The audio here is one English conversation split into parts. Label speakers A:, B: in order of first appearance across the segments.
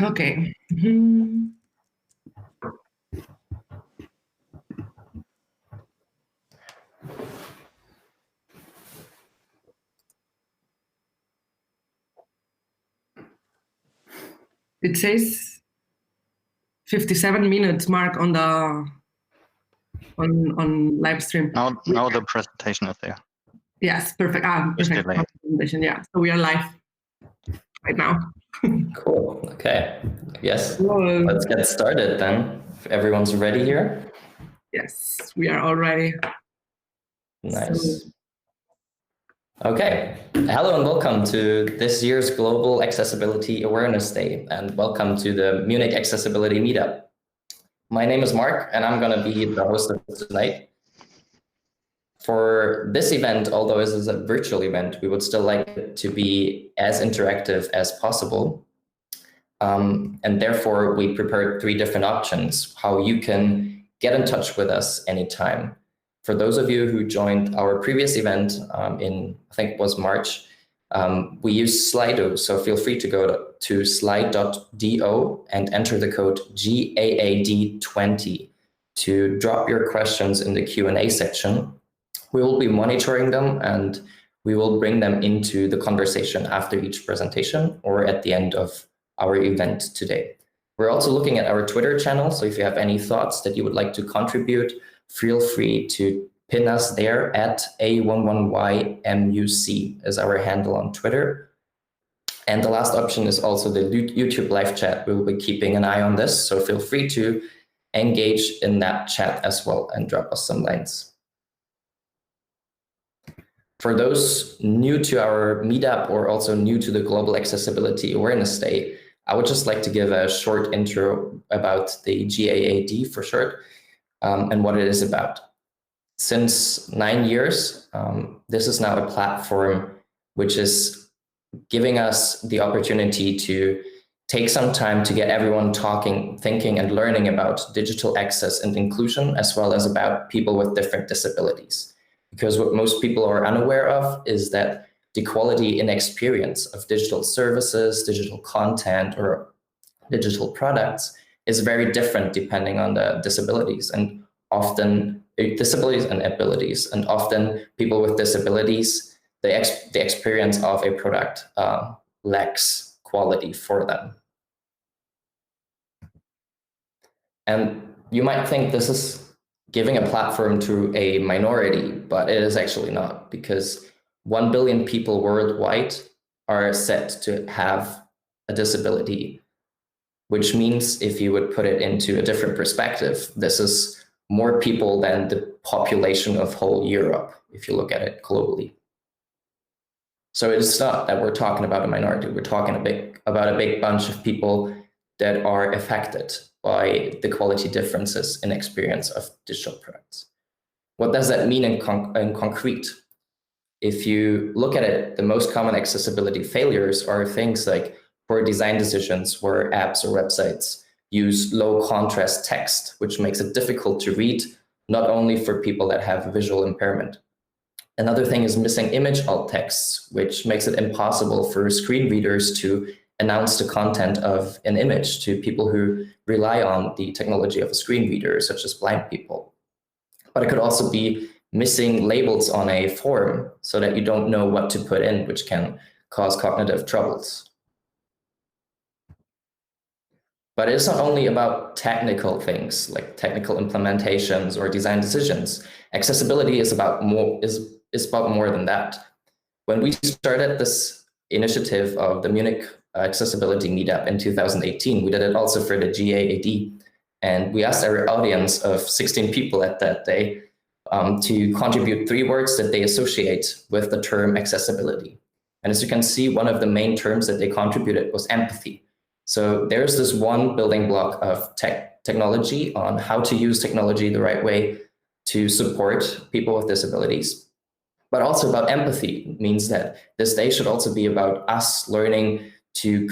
A: Okay. Mhm. It says 57 minutes mark on the on live stream.
B: Now the presentation is there.
A: Yes, perfect.
B: Just
A: Perfect
B: delay.
A: presentation. Yeah, so we are live right now.
C: Cool. Okay. Yes.
A: Hello.
C: Let's get started then. If everyone's ready here.
A: Yes, we are all ready.
C: Nice. Okay. Hello and welcome to this year's Global Accessibility Awareness Day, and welcome to the Munich Accessibility Meetup. My name is Mark, and I'm going to be the host of tonight. For this event, although this is a virtual event, we would still like it to be as interactive as possible. And therefore, we prepared 3 different options, how you can get in touch with us anytime. For those of you who joined our previous event in, I think it was March, we use Slido, so feel free to go to slide.do and enter the code GAAD20 to drop your questions in the Q&A section. We will be monitoring them and we will bring them into the conversation after each presentation or at the end of our event today. We're also looking at our Twitter channel, so if you have any thoughts that you would like to contribute, feel free to pin us there at A11YMUC as our handle on Twitter. And the last option is also the YouTube live chat. We will be keeping an eye on this, so feel free to engage in that chat as well and drop us some lines. For those new to our meetup or also new to the Global Accessibility Awareness Day, I would just like to give a short intro about the GAAD for short and what it is about. Since 9 years, this is now a platform which is giving us the opportunity to take some time to get everyone talking, thinking and learning about digital access and inclusion, as well as about people with different disabilities. Because what most people are unaware of is that the quality and experience of digital services, digital content, or digital products is very different depending on the disabilities and abilities. And often people with disabilities, the experience of a product lacks quality for them. And you might think this is giving a platform to a minority, but it is actually not, because 1 billion people worldwide are said to have a disability, which means if you would put it into a different perspective, this is more people than the population of whole Europe, if you look at it globally. So it's not that we're talking about a minority, we're talking about a big bunch of people that are affected by the quality differences in experience of digital products. What does that mean in concrete? If you look at it, the most common accessibility failures are things like poor design decisions where apps or websites use low contrast text, which makes it difficult to read, not only for people that have visual impairment. Another thing is missing image alt texts, which makes it impossible for screen readers to announce the content of an image to people who rely on the technology of a screen reader, such as blind people. But it could also be missing labels on a form so that you don't know what to put in, which can cause cognitive troubles. But it's not only about technical things like technical implementations or design decisions. Accessibility is about more than that. When we started this initiative of the Munich Accessibility Meetup in 2018, we did it also for the GAAD, and we asked our audience of 16 people at that day to contribute 3 words that they associate with the term accessibility. And as you can see, one of the main terms that they contributed was empathy. So there's this one building block of technology on how to use technology the right way to support people with disabilities. But also about empathy means that this day should also be about us learning to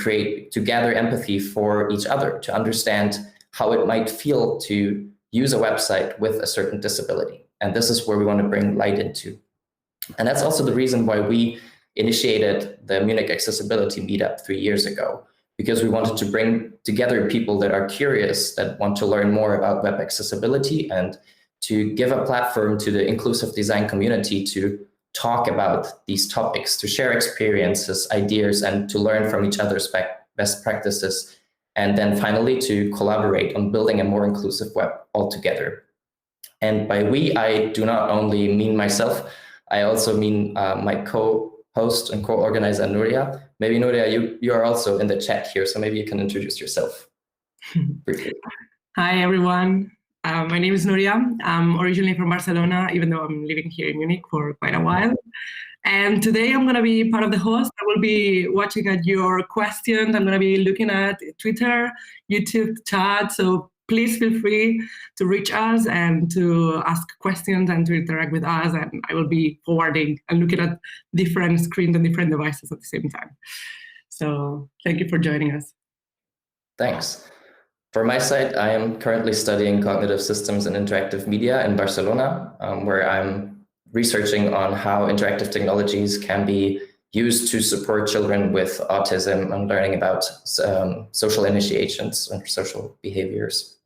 C: gather empathy for each other, to understand how it might feel to use a website with a certain disability. And this is where we want to bring light into. And that's also the reason why we initiated the Munich Accessibility Meetup 3 years ago. because we wanted to bring together people that are curious, that want to learn more about web accessibility, and to give a platform to the inclusive design community to talk about these topics, to share experiences, ideas, and to learn from each other's best practices. And then finally, to collaborate on building a more inclusive web altogether. And by we, I do not only mean myself, I also mean my co-host and co-organizer, Nuria. Maybe Nuria, you are also in the chat here, so maybe you can introduce yourself briefly.
A: Hi, everyone. My name is Nuria. I'm originally from Barcelona, even though I'm living here in Munich for quite a while. And today I'm going to be part of the host. I will be watching at your questions. I'm going to be looking at Twitter, YouTube chat. So please feel free to reach us and to ask questions and to interact with us. And I will be forwarding and looking at different screens and different devices at the same time. So thank you for joining us.
C: Thanks. For my side, I am currently studying cognitive systems and interactive media in Barcelona, where I'm researching on how interactive technologies can be used to support children with autism and learning about social initiations and social behaviors.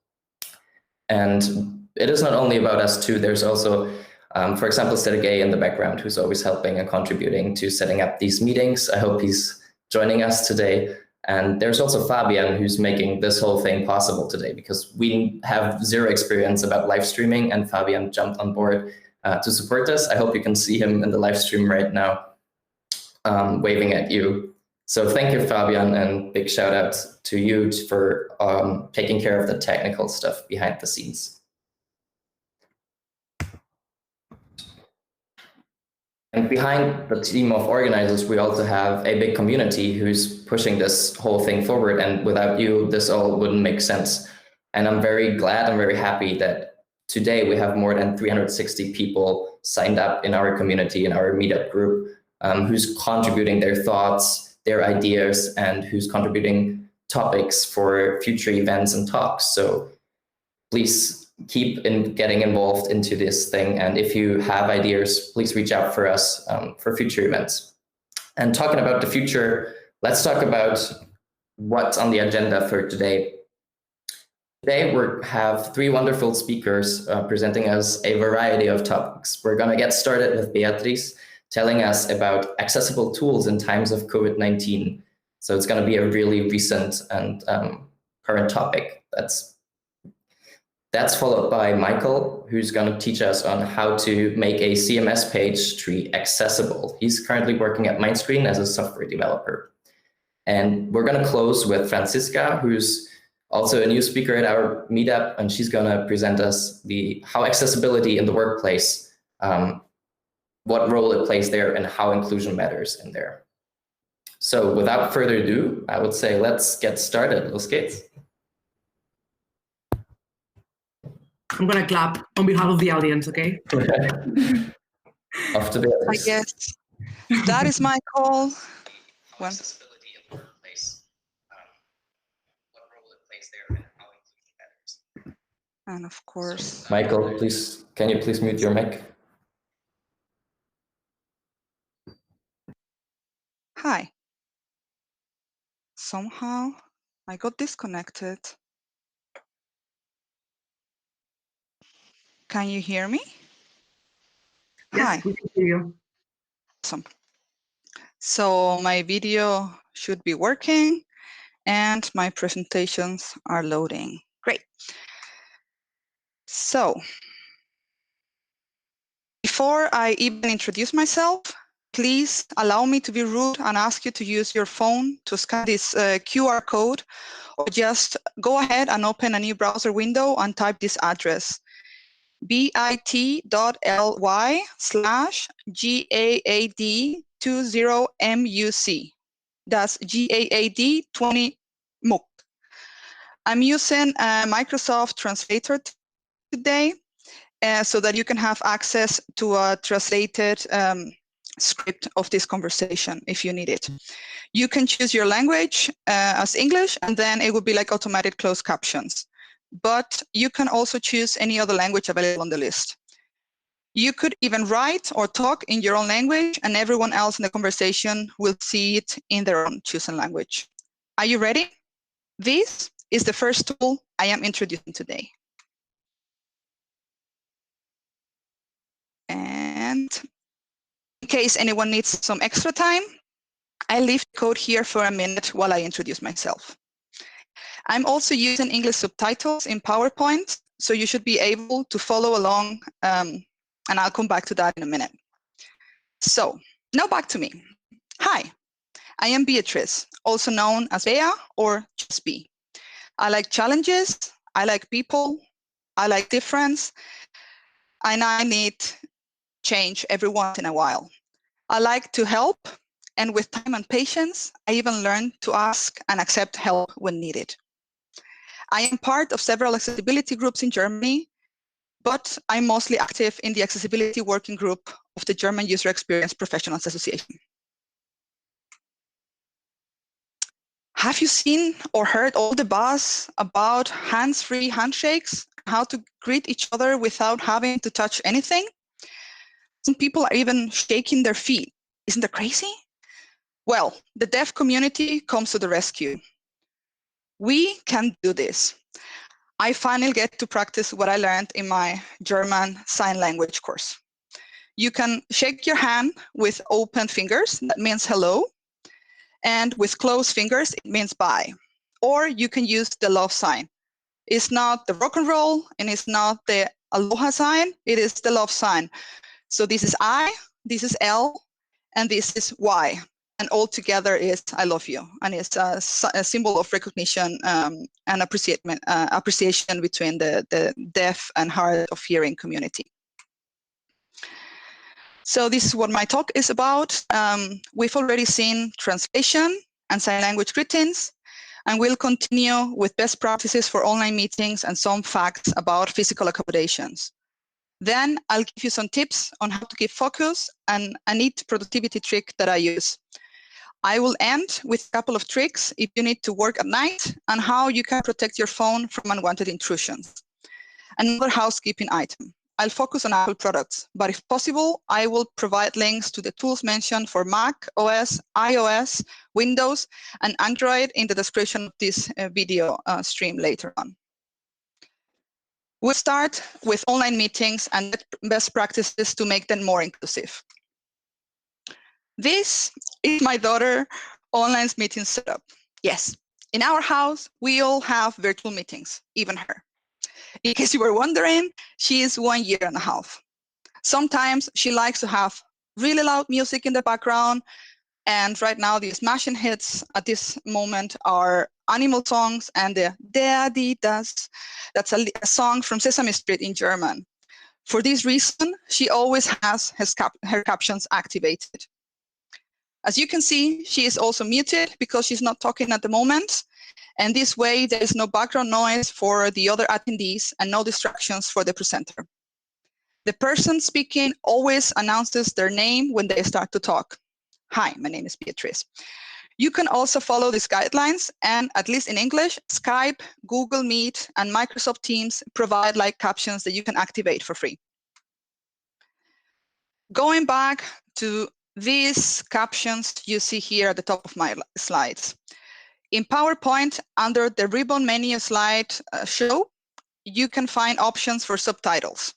C: And it is not only about us too, there's also, for example, Sergey in the background, who's always helping and contributing to setting up these meetings. I hope he's joining us today. And there's also Fabian, who's making this whole thing possible today, because we have zero experience about live streaming, and Fabian jumped on board to support us. I hope you can see him in the live stream right now, waving at you. So thank you, Fabian, and big shout out to you for taking care of the technical stuff behind the scenes. And behind the team of organizers, we also have a big community who's pushing this whole thing forward. And without you, this all wouldn't make sense. And I'm very glad, I'm very happy that today we have more than 360 people signed up in our community, in our Meetup group, who's contributing their thoughts, their ideas, and who's contributing topics for future events and talks. So please keep getting involved into this thing. And if you have ideas, please reach out for us for future events. And talking about the future, let's talk about what's on the agenda for today. Today we have three wonderful speakers presenting us a variety of topics. We're going to get started with Beatriz telling us about accessible tools in times of COVID-19. So it's going to be a really recent and current topic. That's followed by Michael, who's going to teach us on how to make a CMS page tree accessible. He's currently working at Mindscreen as a software developer. And we're going to close with Franziska, who's also a new speaker at our meetup, and she's going to present us how accessibility in the workplace, what role it plays there, and how inclusion matters in there. So without further ado, I would say let's get started. Los geht's.
A: I'm going to clap on behalf of the audience, okay?
C: Off to the others.
D: I guess that is my call. One. And of course,
C: Michael, please, can you please mute your mic?
D: hi. Somehow I got disconnected. Can you hear me?
A: Yes,
D: Hi.
A: we can hear you.
D: Awesome. So my video should be working and my presentations are loading. Great. So before I even introduce myself, please allow me to be rude and ask you to use your phone to scan this QR code, or just go ahead and open a new browser window and type this address, bit.ly/GAAD20MUC. That's GAAD 20 MUC. I'm using Microsoft Translator today so that you can have access to a translated script of this conversation if you need it. You can choose your language as English, and then it would be like automatic closed captions. But you can also choose any other language available on the list. You could even write or talk in your own language, and everyone else in the conversation will see it in their own chosen language. Are you ready? This is the first tool I am introducing today. And in case anyone needs some extra time, I leave the code here for a minute while I introduce myself. I'm also using English subtitles in PowerPoint, so you should be able to follow along, and I'll come back to that in a minute. So now back to me. Hi, I am Beatrice, also known as Bea or just B. I like challenges, I like people, I like difference, and I need change every once in a while. I like to help, and with time and patience, I even learn to ask and accept help when needed. I am part of several accessibility groups in Germany, but I'm mostly active in the accessibility working group of the German User Experience Professionals Association. Have you seen or heard all the buzz about hands-free handshakes, how to greet each other without having to touch anything? Some people are even shaking their feet. Isn't that crazy? Well, the deaf community comes to the rescue. We can do this. I finally get to practice what I learned in my German sign language course. You can shake your hand with open fingers, that means hello, and with closed fingers, it means bye. Or you can use the love sign. It's not the rock and roll, and it's not the aloha sign, it is the love sign. So this is I, this is L, and this is Y. And all together is I love you. And it's a symbol of recognition and appreciation between the deaf and hard of hearing community. So this is what my talk is about. We've already seen translation and sign language greetings, and we'll continue with best practices for online meetings and some facts about physical accommodations. Then I'll give you some tips on how to keep focus and a neat productivity trick that I use. I will end with a couple of tricks if you need to work at night and how you can protect your phone from unwanted intrusions. Another housekeeping item. I'll focus on Apple products, but if possible, I will provide links to the tools mentioned for Mac OS, iOS, Windows, and Android in the description of this video stream later on. We'll start with online meetings and best practices to make them more inclusive. This is my daughter online meeting setup. Yes, in our house, we all have virtual meetings, even her. In case you were wondering, she is 1 year and a half. Sometimes she likes to have really loud music in the background, and right now the smashing hits at this moment are animal songs and the Der, die, das. That's a song from Sesame Street in German. For this reason, she always has her captions activated. As you can see, she is also muted because she's not talking at the moment. And this way, there is no background noise for the other attendees and no distractions for the presenter. The person speaking always announces their name when they start to talk. Hi, my name is Beatrice. You can also follow these guidelines, and at least in English, Skype, Google Meet, and Microsoft Teams provide like captions that you can activate for free. Going back to these captions you see here at the top of my slides. In PowerPoint, under the ribbon menu slide show, you can find options for subtitles.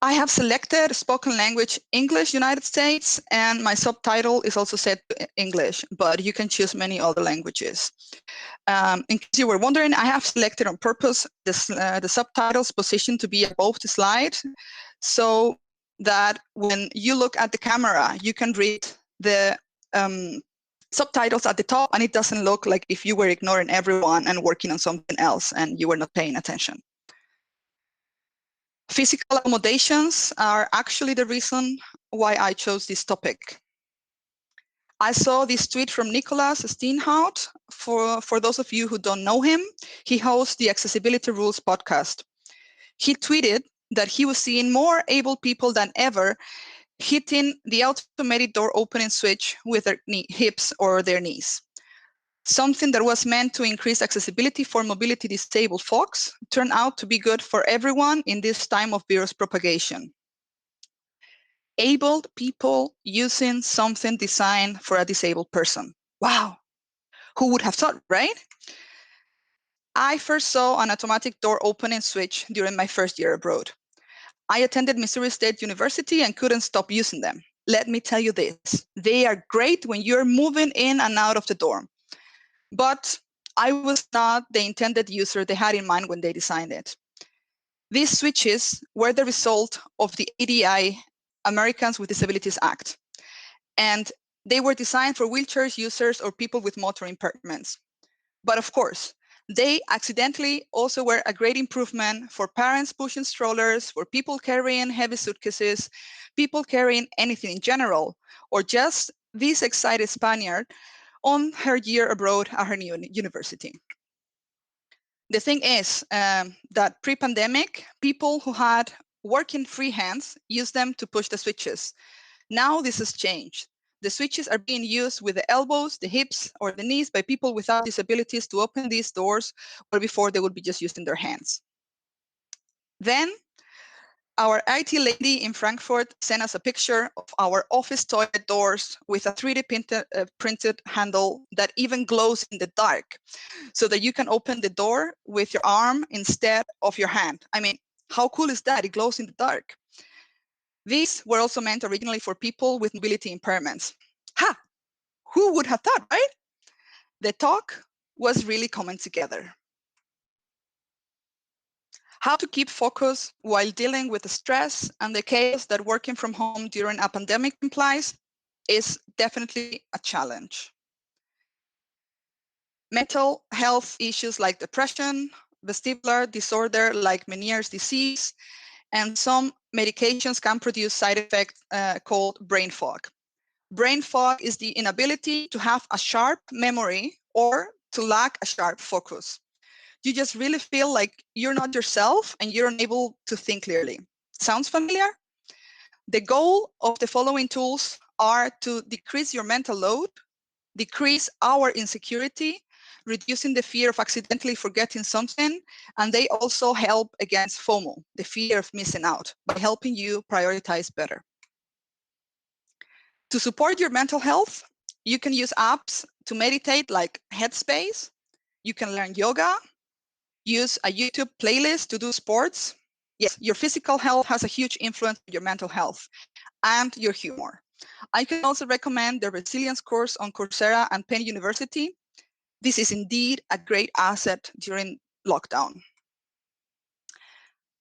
D: I have selected spoken language English United States, and my subtitle is also set to English, but you can choose many other languages. In case you were wondering, I have selected on purpose the subtitles position to be above the slide, so that when you look at the camera, you can read the subtitles at the top, and it doesn't look like if you were ignoring everyone and working on something else and you were not paying attention. Physical accommodations are actually the reason why I chose this topic. I saw this tweet from Nicholas Steenhout. For those of you who don't know him, he hosts the Accessibility Rules podcast. He tweeted that he was seeing more able people than ever hitting the automated door opening switch with their hips or their knees. Something that was meant to increase accessibility for mobility disabled folks turned out to be good for everyone in this time of virus propagation. Abled people using something designed for a disabled person. Wow. Who would have thought, right? I first saw an automatic door opening switch during my first year abroad. I attended Missouri State University and couldn't stop using them. Let me tell you this, they are great when you're moving in and out of the dorm. But I was not the intended user they had in mind when they designed it. These switches were the result of the ADI, Americans with Disabilities Act. And they were designed for wheelchair users or people with motor impairments. But of course, they accidentally also were a great improvement for parents pushing strollers, for people carrying heavy suitcases, people carrying anything in general, or just this excited Spaniard on her year abroad at her new university. The thing is that pre-pandemic, people who had working free hands used them to push the switches. Now this has changed. The switches are being used with the elbows, the hips, or the knees by people without disabilities to open these doors, where before they would be just used in their hands. Then our IT lady in Frankfurt sent us a picture of our office toilet doors with a 3D printed handle that even glows in the dark, so that you can open the door with your arm instead of your hand. I mean, how cool is that? It glows in the dark. These were also meant originally for people with mobility impairments. Ha! Who would have thought, right? The talk was really coming together. How to keep focus while dealing with the stress and the chaos that working from home during a pandemic implies is definitely a challenge. Mental health issues like depression, vestibular disorder like Meniere's disease, and some medications can produce side effects called brain fog. Brain fog is the inability to have a sharp memory or to lack a sharp focus. You just really feel like you're not yourself and you're unable to think clearly. Sounds familiar? The goal of the following tools are to decrease your mental load, decrease our insecurity, reducing the fear of accidentally forgetting something, and they also help against FOMO, the fear of missing out, by helping you prioritize better. To support your mental health, you can use apps to meditate like Headspace. You can learn yoga, use a YouTube playlist to do sports. Yes, your physical health has a huge influence on your mental health and your humor. I can also recommend the Resilience course on Coursera and Penn University. This is indeed a great asset during lockdown.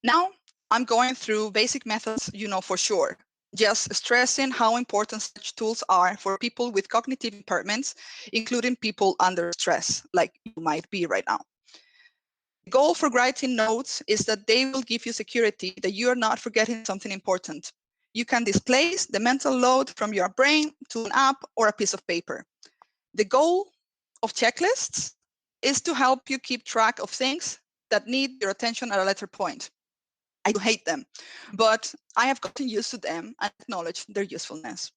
D: Now, I'm going through basic methods you know for sure, just stressing how important such tools are for people with cognitive impairments, including people under stress, like you might be right now. The goal for writing notes is that they will give you security that you are not forgetting something important. You can displace the mental load from your brain to an app or a piece of paper. The goal of checklists is to help you keep track of things that need your attention at a later point. I do hate them, but I have gotten used to them and acknowledge their usefulness.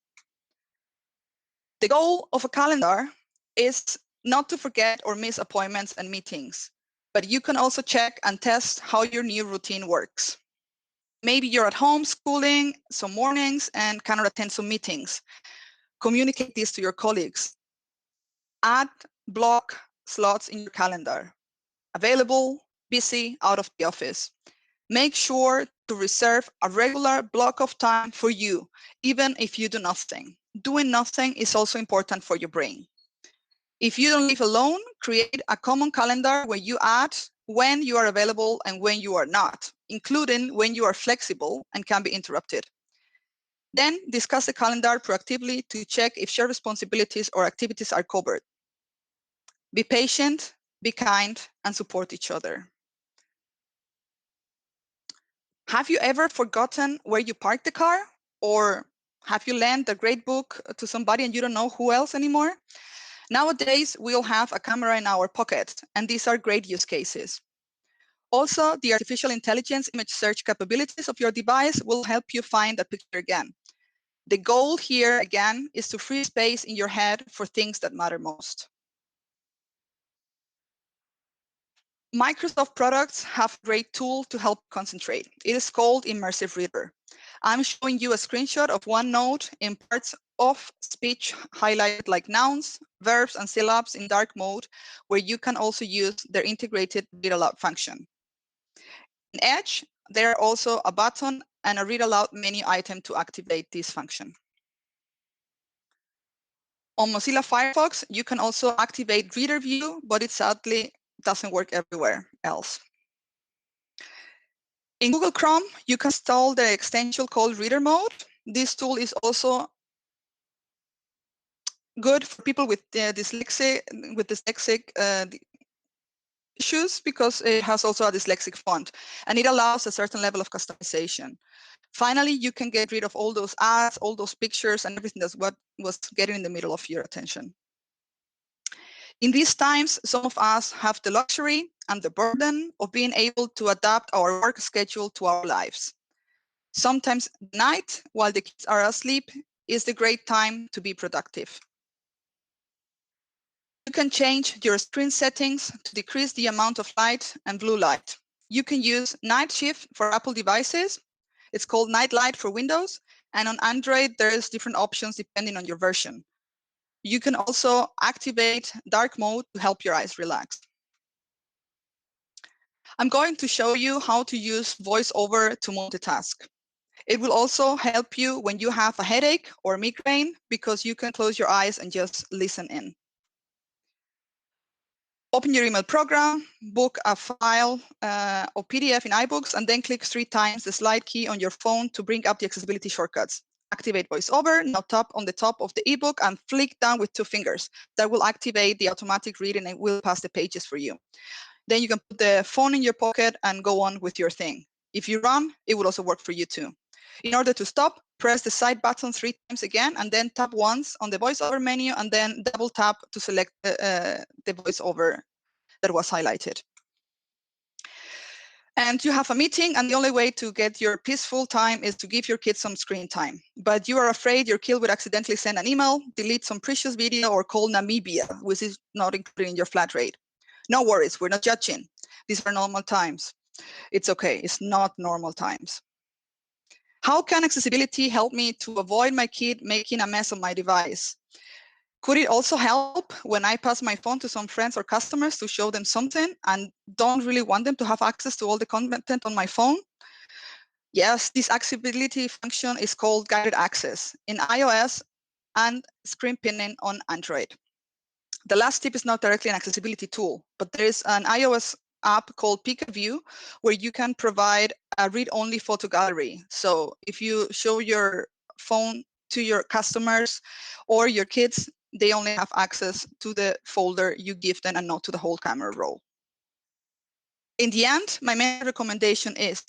D: The goal of a calendar is not to forget or miss appointments and meetings, but you can also check and test how your new routine works. Maybe you're at home schooling some mornings and cannot attend some meetings. Communicate this to your colleagues. Add block slots in your calendar. Available, busy, out of the office. Make sure to reserve a regular block of time for you, even if you do nothing. Doing nothing is also important for your brain. If you don't live alone, create a common calendar where you add when you are available and when you are not, including when you are flexible and can be interrupted. Then discuss the calendar proactively to check if shared responsibilities or activities are covered. Be patient, be kind, and support each other. Have you ever forgotten where you parked the car? Or have you lent a great book to somebody and you don't know who else anymore? Nowadays, we all have a camera in our pocket, and these are great use cases. Also, the artificial intelligence image search capabilities of your device will help you find that picture again. The goal here, again, is to free space in your head for things that matter most. Microsoft products have a great tool to help concentrate. It is called Immersive Reader. I'm showing you a screenshot of OneNote in parts of speech highlighted like nouns, verbs, and syllabes in dark mode, where you can also use their integrated read aloud function. In Edge, there are also a button and a read aloud menu item to activate this function. On Mozilla Firefox, you can also activate Reader View, but it sadly doesn't work everywhere else. In Google Chrome, you can install the extension called Reader Mode. This tool is also good for people with dyslexic issues, because it has also a dyslexic font, and it allows a certain level of customization. Finally, you can get rid of all those ads, all those pictures, and everything that's what was getting in the middle of your attention. In these times, some of us have the luxury and the burden of being able to adapt our work schedule to our lives. Sometimes night, while the kids are asleep, is the great time to be productive. You can change your screen settings to decrease the amount of light and blue light. You can use Night Shift for Apple devices. It's called Night Light for Windows. And on Android, there's different options depending on your version. You can also activate dark mode to help your eyes relax. I'm going to show you how to use VoiceOver to multitask. It will also help you when you have a headache or migraine, because you can close your eyes and just listen in. Open your email program, book a file or PDF in iBooks, and then click 3 times the slide key on your phone to bring up the accessibility shortcuts. Activate VoiceOver, now tap on the top of the ebook and flick down with 2 fingers. That will activate the automatic reading and will pass the pages for you. Then you can put the phone in your pocket and go on with your thing. If you run, it will also work for you too. In order to stop, press the side button 3 times again, and then tap once on the VoiceOver menu, and then double tap to select the VoiceOver that was highlighted. And you have a meeting, and the only way to get your peaceful time is to give your kids some screen time. But you are afraid your kid would accidentally send an email, delete some precious video, or call Namibia, which is not included in your flat rate. No worries, we're not judging. These are normal times. It's okay, it's not normal times. How can accessibility help me to avoid my kid making a mess of my device? Could it also help when I pass my phone to some friends or customers to show them something and don't really want them to have access to all the content on my phone? Yes, this accessibility function is called guided access in iOS and screen pinning on Android. The last tip is not directly an accessibility tool, but there is an iOS app called PikaView where you can provide a read-only photo gallery. So if you show your phone to your customers or your kids, they only have access to the folder you give them and not to the whole camera roll. In the end, my main recommendation is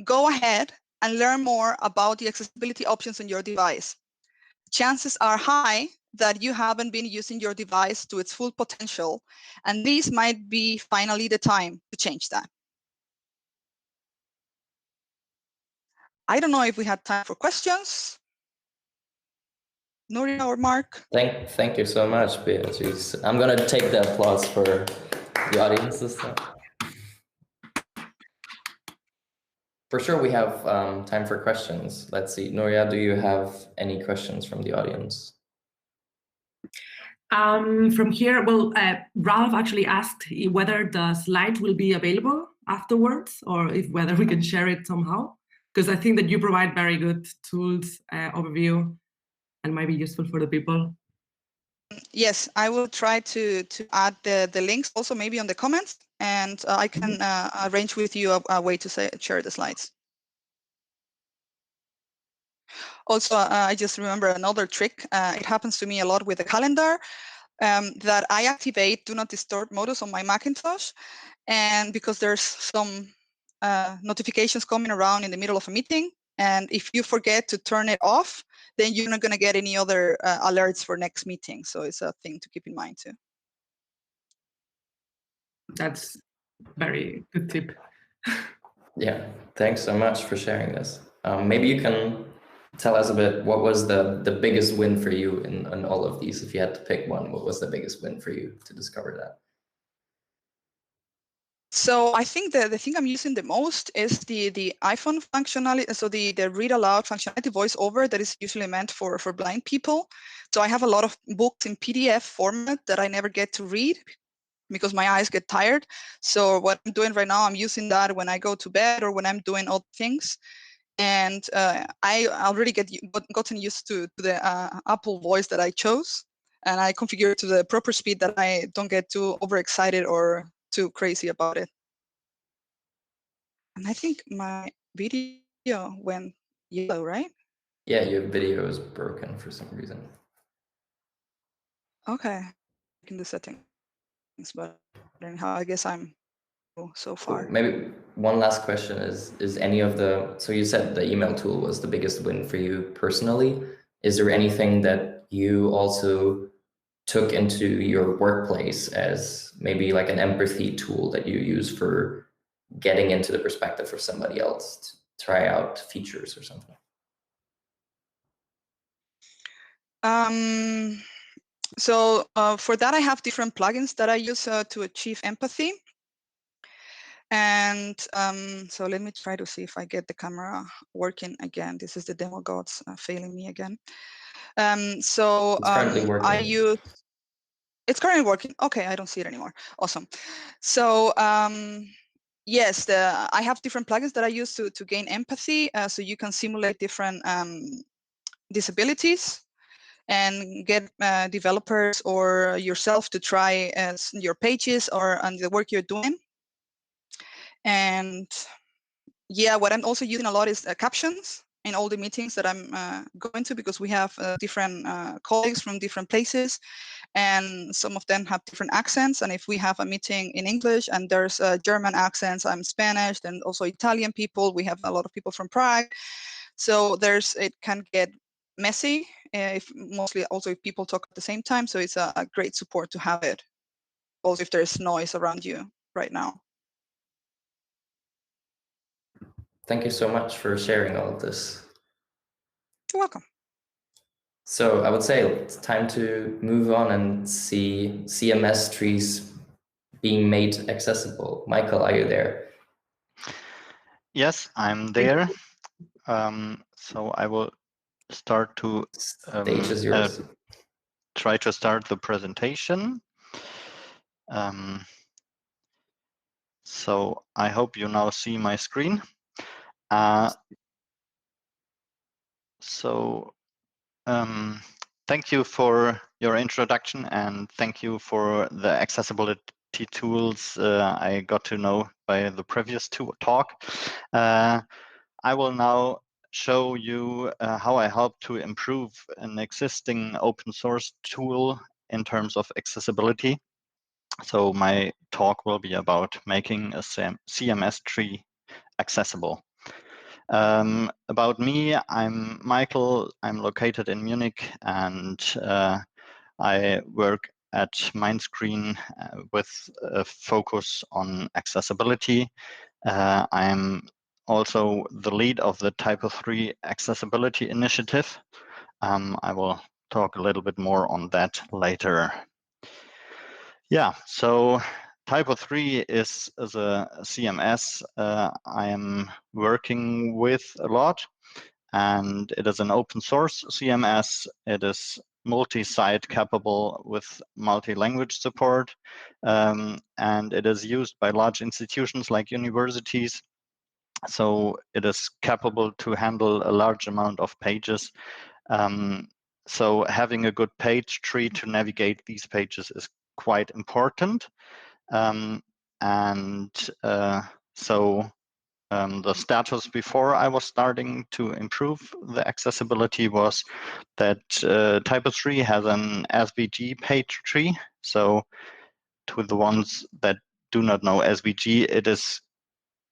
D: go ahead and learn more about the accessibility options on your device. Chances are high that you haven't been using your device to its full potential, and this might be finally the time to change that. I don't know if we had time for questions. Nuria or Mark?
C: Thank you so much, Beatrice. I'm going to take the applause for the audience this time. For sure, we have time for questions. Let's see. Nuria, do you have any questions from the audience?
A: From here, well, Ralph actually asked whether the slide will be available afterwards, or if whether we can share it somehow, because I think that you provide very good tools, overview, and might be useful for the people.
D: Yes, I will try to add the links also maybe on the comments, and I can arrange with you a way to share the slides. Also, I just remember another trick. It happens to me a lot with the calendar, that I activate Do Not Disturb modus on my Macintosh, and because there's some notifications coming around in the middle of a meeting, and if you forget to turn it off, then you're not going to get any other alerts for next meeting. So it's a thing to keep in mind too.
A: That's very good tip.
C: Yeah, thanks so much for sharing this. Maybe you can tell us a bit, what was the biggest win for you in all of these? If you had to pick one, what was the biggest win for you to discover that?
D: So I think the thing I'm using the most is the iPhone functionality, so the read aloud functionality, voiceover, that is usually meant for blind people. So I have a lot of books in PDF format that I never get to read because my eyes get tired. So what I'm doing right now, I'm using that when I go to bed or when I'm doing all things. And I already gotten used to the Apple voice that I chose, and I configured to the proper speed that I don't get too overexcited or too crazy about it. And I think my video went yellow, right?
C: Yeah, your video is broken for some reason.
D: Okay, in the settings, but anyhow, I guess I'm so far.
C: Cool. Maybe one last question is any of the, so you said the email tool was the biggest win for you personally. Is there anything that you also took into your workplace as maybe like an empathy tool that you use for getting into the perspective of somebody else to try out features or something?
D: So for that, I have different plugins that I use to achieve empathy. And so let me try to see if I get the camera working again. This is the demo gods failing me again. So
C: It's currently working.
D: It's currently working. Okay, I don't see it anymore. Awesome. So yes, I have different plugins that I use to gain empathy. So you can simulate different disabilities and get developers or yourself to try your pages or on the work you're doing. And yeah, what I'm also using a lot is captions in all the meetings that I'm going to, because we have different colleagues from different places, and some of them have different accents. And if we have a meeting in English and there's German accents, I'm Spanish, and also Italian people, we have a lot of people from Prague. So it can get messy mostly also if people talk at the same time. So it's a great support to have it, also if there's noise around you right now.
C: Thank you so much for sharing all of this.
D: You're welcome.
C: So I would say it's time to move on and see CMS trees being made accessible. Michael, are you there?
B: Yes, I'm there. So I will start to
C: Stage is yours.
B: try to start the presentation. So I hope you now see my screen. Thank you for your introduction, and thank you for the accessibility tools I got to know by the previous talk. I will now show you how I help to improve an existing open source tool in terms of accessibility. So my talk will be about making a CMS tree accessible. About me, I'm Michael. I'm located in Munich, and I work at Mindscreen with a focus on accessibility. I'm also the lead of the Typo 3 Accessibility Initiative. I will talk a little bit more on that later. Yeah, so Typo 3 is a CMS I am working with a lot, and it is an open source CMS. It is multi-site capable with multi-language support, and it is used by large institutions like universities. So it is capable to handle a large amount of pages. So having a good page tree to navigate these pages is quite important. The status before I was starting to improve the accessibility was that Typo 3 has an SVG page tree. So to the ones that do not know SVG, it is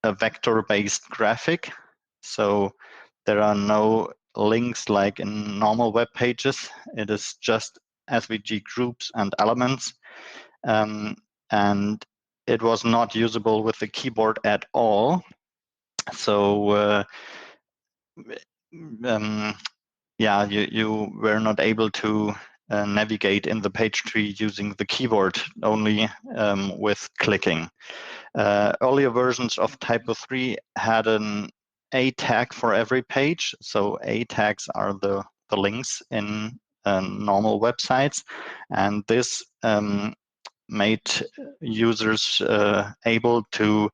B: a vector-based graphic. So there are no links like in normal web pages. It is just SVG groups and elements. And it was not usable with the keyboard at all. So yeah, you were not able to navigate in the page tree using the keyboard only with clicking. Earlier versions of Typo 3 had an A tag for every page. So A tags are the links in normal websites. And this made users able to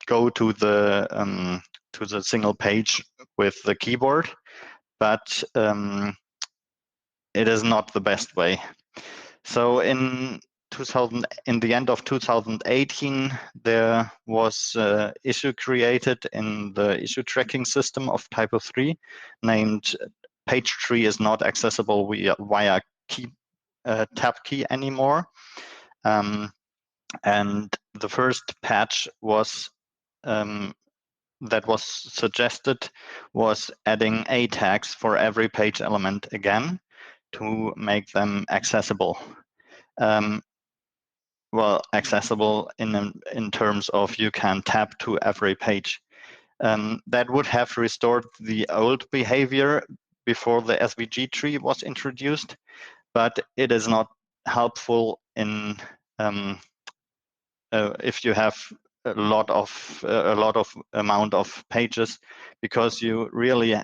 B: go to the single page with the keyboard, but it is not the best way. So in the end of 2018, there was an issue created in the issue tracking system of Typo 3 named page tree is not accessible via tab key anymore. And the first patch was that was suggested was adding A tags for every page element again to make them accessible. Well, accessible in terms of you can tap to every page. That would have restored the old behavior before the SVG tree was introduced, but it is not helpful in if you have a lot of amount of pages, because you really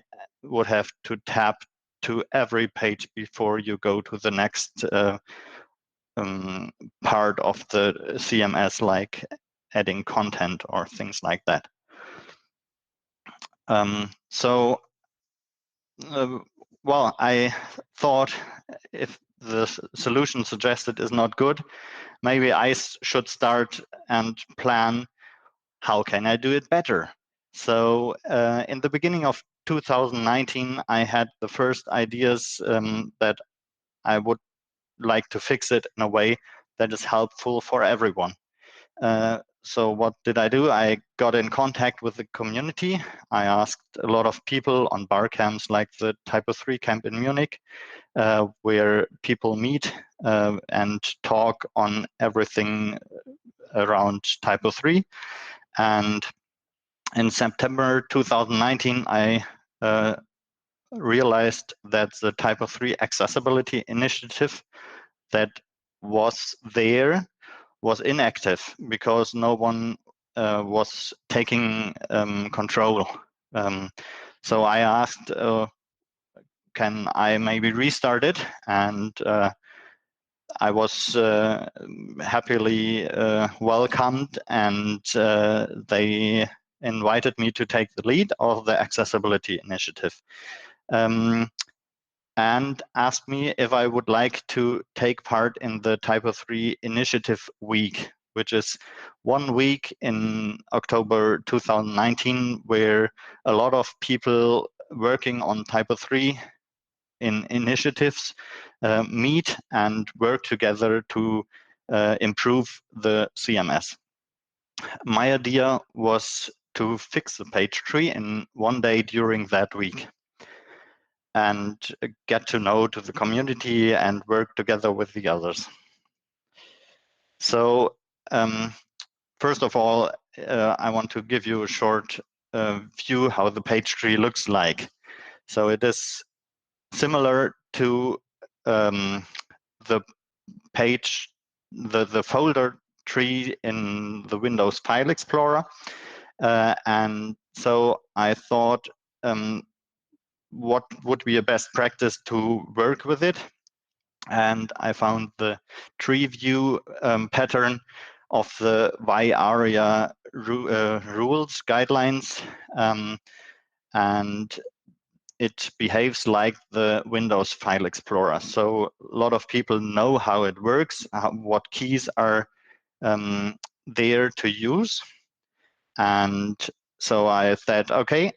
B: would have to tap to every page before you go to the next part of the CMS, like adding content or things like that. Well, I thought if the solution suggested is not good, maybe I should start and plan how can I do it better. So in the beginning of 2019, I had the first ideas that I would like to fix it in a way that is helpful for everyone. So what did I do? I got in contact with the community. I asked a lot of people on bar camps like the Typo 3 camp in Munich, where people meet and talk on everything around Typo 3. And in September 2019, I realized that the Typo 3 accessibility initiative that was there was inactive because no one was taking control. So I asked, can I maybe restart it? And I was happily welcomed, and they invited me to take the lead of the accessibility initiative. And asked me if I would like to take part in the Typo 3 Initiative Week, which is 1 week in October 2019, where a lot of people working on Typo 3 in initiatives meet and work together to improve the CMS. My idea was to fix the page tree in 1 day during that week and get to know to the community and work together with the others. So first of all, I want to give you a short view how the page tree looks like. So it is similar to the page, the folder tree in the Windows File Explorer. And so I thought, what would be a best practice to work with it? And I found the tree view pattern of the Y-ARIA rules guidelines, and it behaves like the Windows File Explorer. So a lot of people know how it works, what keys are there to use. And so I said, okay,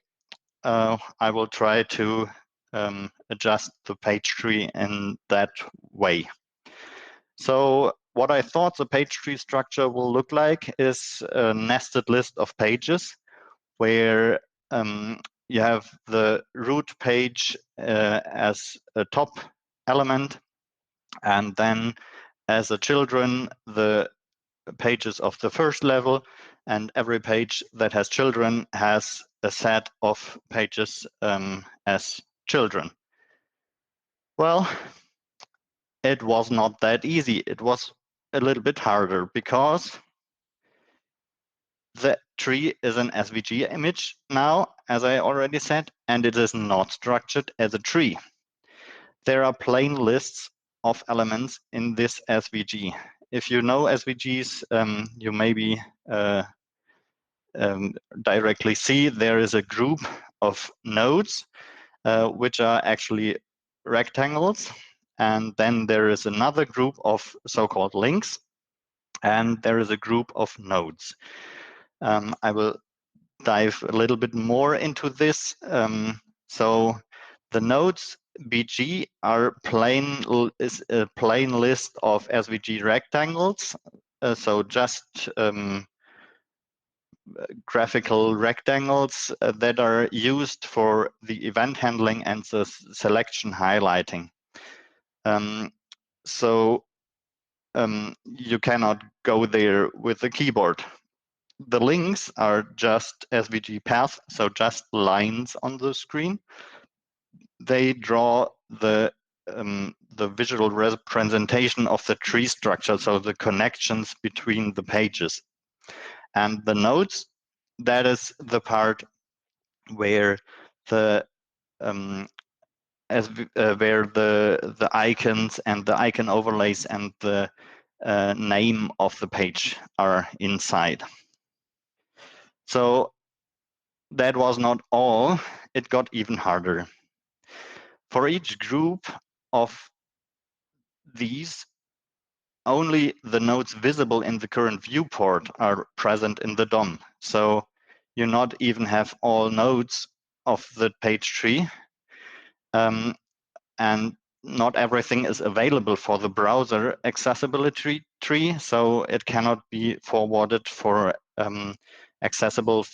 B: I will try to adjust the page tree in that way. So what I thought the page tree structure will look like is a nested list of pages where you have the root page as a top element, and then as a children, the pages of the first level, and every page that has children has a set of pages as children. Well, it was not that easy. It was a little bit harder because the tree is an SVG image now, as I already said, and it is not structured as a tree. There are plain lists of elements in this SVG. If you know SVGs, you maybe directly see there is a group of nodes which are actually rectangles, and then there is another group of so-called links, and there is a group of nodes. I will dive a little bit more into this. So the nodes BG are is a plain list of SVG rectangles. So just graphical rectangles that are used for the event handling and the selection highlighting. You cannot go there with the keyboard. The links are just SVG paths, so just lines on the screen. They draw the visual representation of the tree structure, so the connections between the pages. And the nodes, that is the part where the where the icons and the icon overlays and the name of the page are inside. So that was not all, it got even harder. For each group of these, only the nodes visible in the current viewport are present in the DOM. So you not even have all nodes of the page tree. And not everything is available for the browser accessibility tree, so it cannot be forwarded for accessible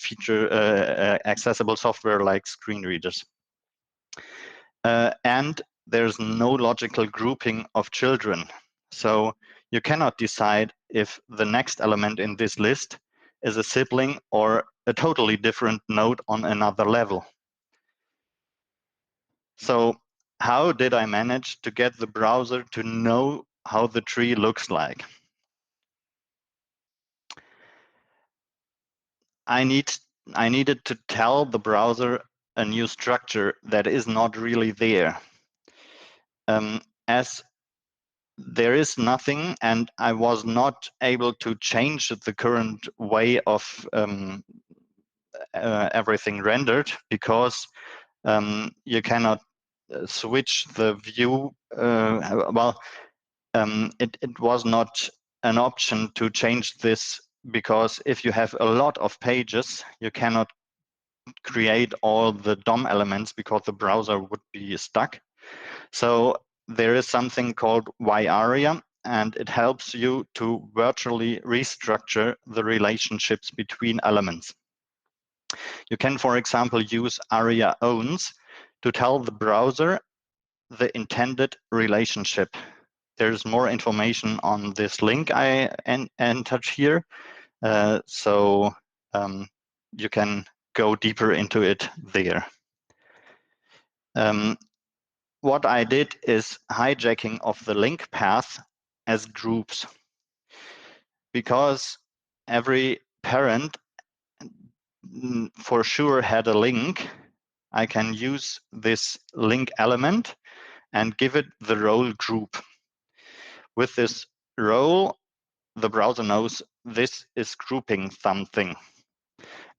B: software like screen readers. And there's no logical grouping of children. So you cannot decide if the next element in this list is a sibling or a totally different node on another level. So how did I manage to get the browser to know how the tree looks like? I needed to tell the browser a new structure that is not really there. As there is nothing, and I was not able to change the current way of everything rendered, because you cannot switch the view. It was not an option to change this, because if you have a lot of pages, you cannot create all the DOM elements because the browser would be stuck. So there is something called YARIA, and it helps you to virtually restructure the relationships between elements. You can, for example, use ARIA owns to tell the browser the intended relationship. There's more information on this link I entered here, so you can go deeper into it there. What I did is hijacking of the link path as groups, because every parent for sure had a link. I can use this link element and give it the role group. With this role, the browser knows this is grouping something.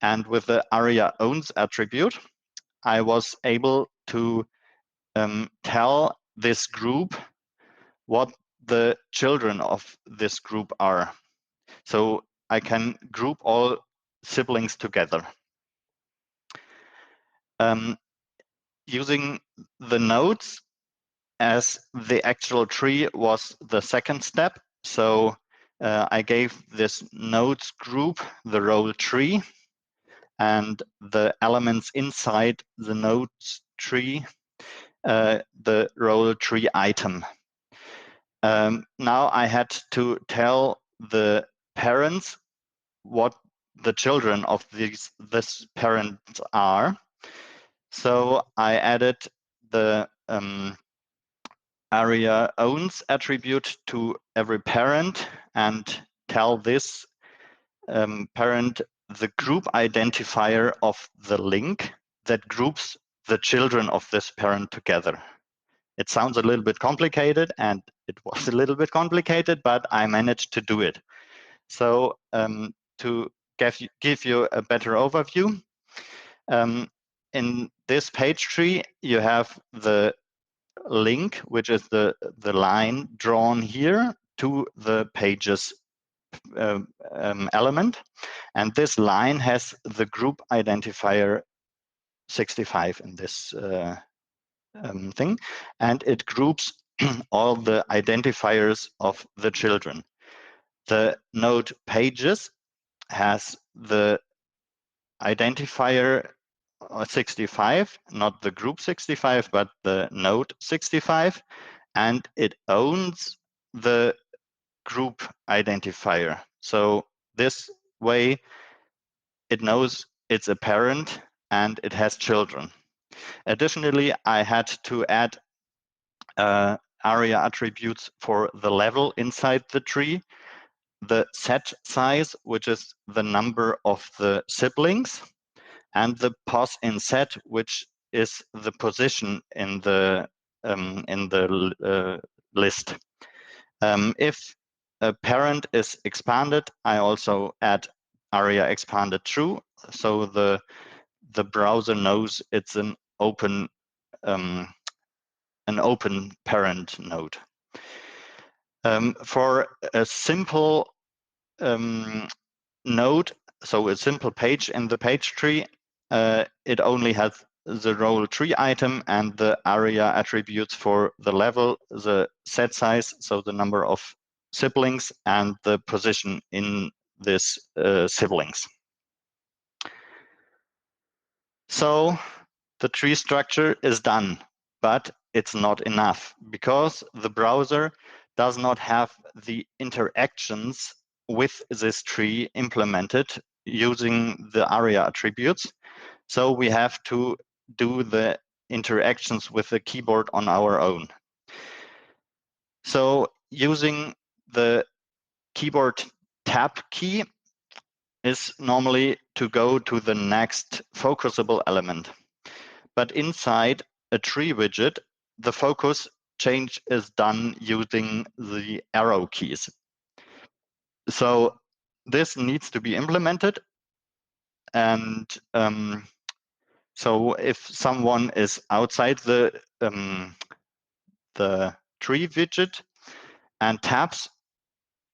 B: And with the ARIA owns attribute, I was able to tell this group what the children of this group are. So I can group all siblings together. Using the nodes as the actual tree was the second step. So I gave this nodes group the role tree, and the elements inside the nodes tree the role tree item. Now I had to tell the parents what the children of this parents are. So I added the ARIA owns attribute to every parent and tell this parent the group identifier of the link that groups the children of this parent together. It sounds a little bit complicated, and it was a little bit complicated, but I managed to do it. So to give you a better overview, in this page tree, you have the link, which is the line drawn here to the pages element. And this line has the group identifier 65 in this thing. And it groups all the identifiers of the children. The node pages has the identifier 65, not the group 65, but the node 65, and it owns the group identifier. So this way it knows it's a parent and it has children. Additionally, I had to add ARIA attributes for the level inside the tree, the set size, which is the number of the siblings, and the pos in set, which is the position in the list. If a parent is expanded, I also add ARIA expanded true, so the browser knows it's an open parent node. For a simple node, so a simple page in the page tree, it only has the role tree item and the ARIA attributes for the level, the set size, so the number of siblings, and the position in this siblings. So the tree structure is done, but it's not enough because the browser does not have the interactions with this tree implemented using the ARIA attributes. So we have to do the interactions with the keyboard on our own. So using the keyboard tab key is normally to go to the next focusable element. But inside a tree widget, the focus change is done using the arrow keys. So this needs to be implemented. And so if someone is outside the tree widget and taps,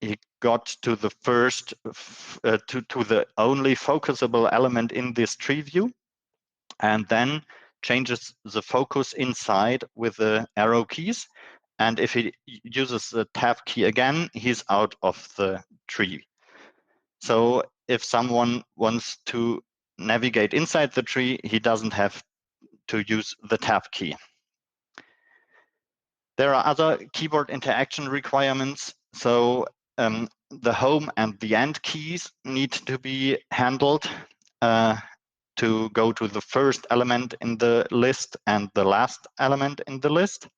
B: he got to the first, to the only focusable element in this tree view, and then changes the focus inside with the arrow keys. And if he uses the tab key again, he's out of the tree. So if someone wants to navigate inside the tree, he doesn't have to use the tab key. There are other keyboard interaction requirements. So the home and the end keys need to be handled to go to the first element in the list and the last element in the list.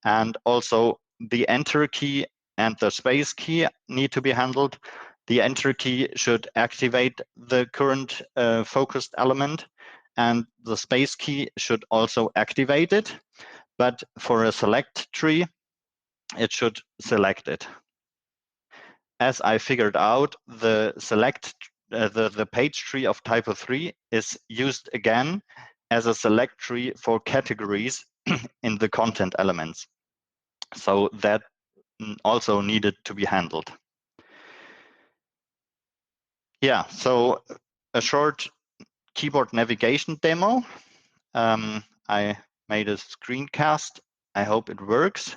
B: And also the enter key and the space key need to be handled. The enter key should activate the current focused element, and the space key should also activate it. But for a select tree, it should select it. As I figured out, the select the page tree of typo 3 is used again as a select tree for categories in the content elements. So that also needed to be handled. Yeah, so a short keyboard navigation demo. I made a screencast. I hope it works.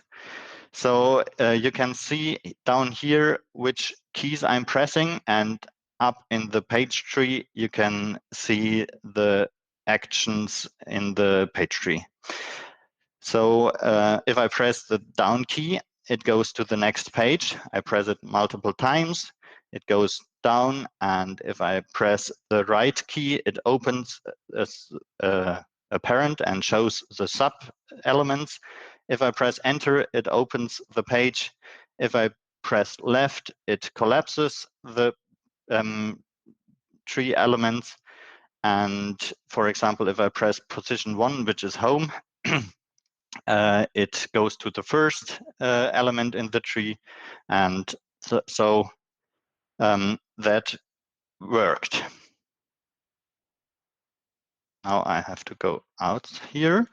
B: So you can see down here which keys I'm pressing, and up in the page tree, you can see the actions in the page tree. So if I press the down key, it goes to the next page. I press it multiple times, it goes down, and if I press the right key, it opens a parent and shows the sub elements. If I press enter, it opens the page. If I press left, it collapses the tree elements. And for example, if I press position 1, which is home, it goes to the first element in the tree. And so that worked. Now I have to go out here.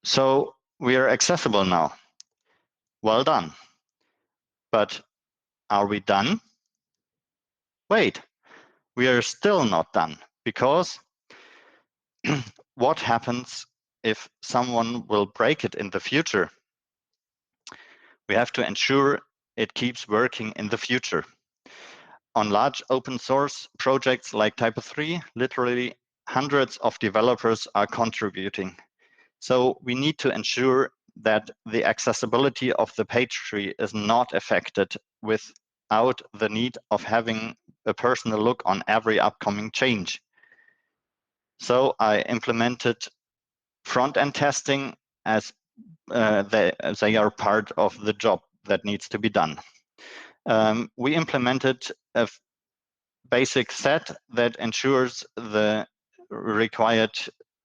B: So we are accessible now. Well done. But are we done? Wait, we are still not done, because what happens if someone will break it in the future? We have to ensure it keeps working in the future. On large open source projects like Typo3, literally hundreds of developers are contributing. So we need to ensure that the accessibility of the page tree is not affected without the need of having a personal look on every upcoming change. So I implemented front-end testing as they are part of the job that needs to be done. We implemented a basic set that ensures the required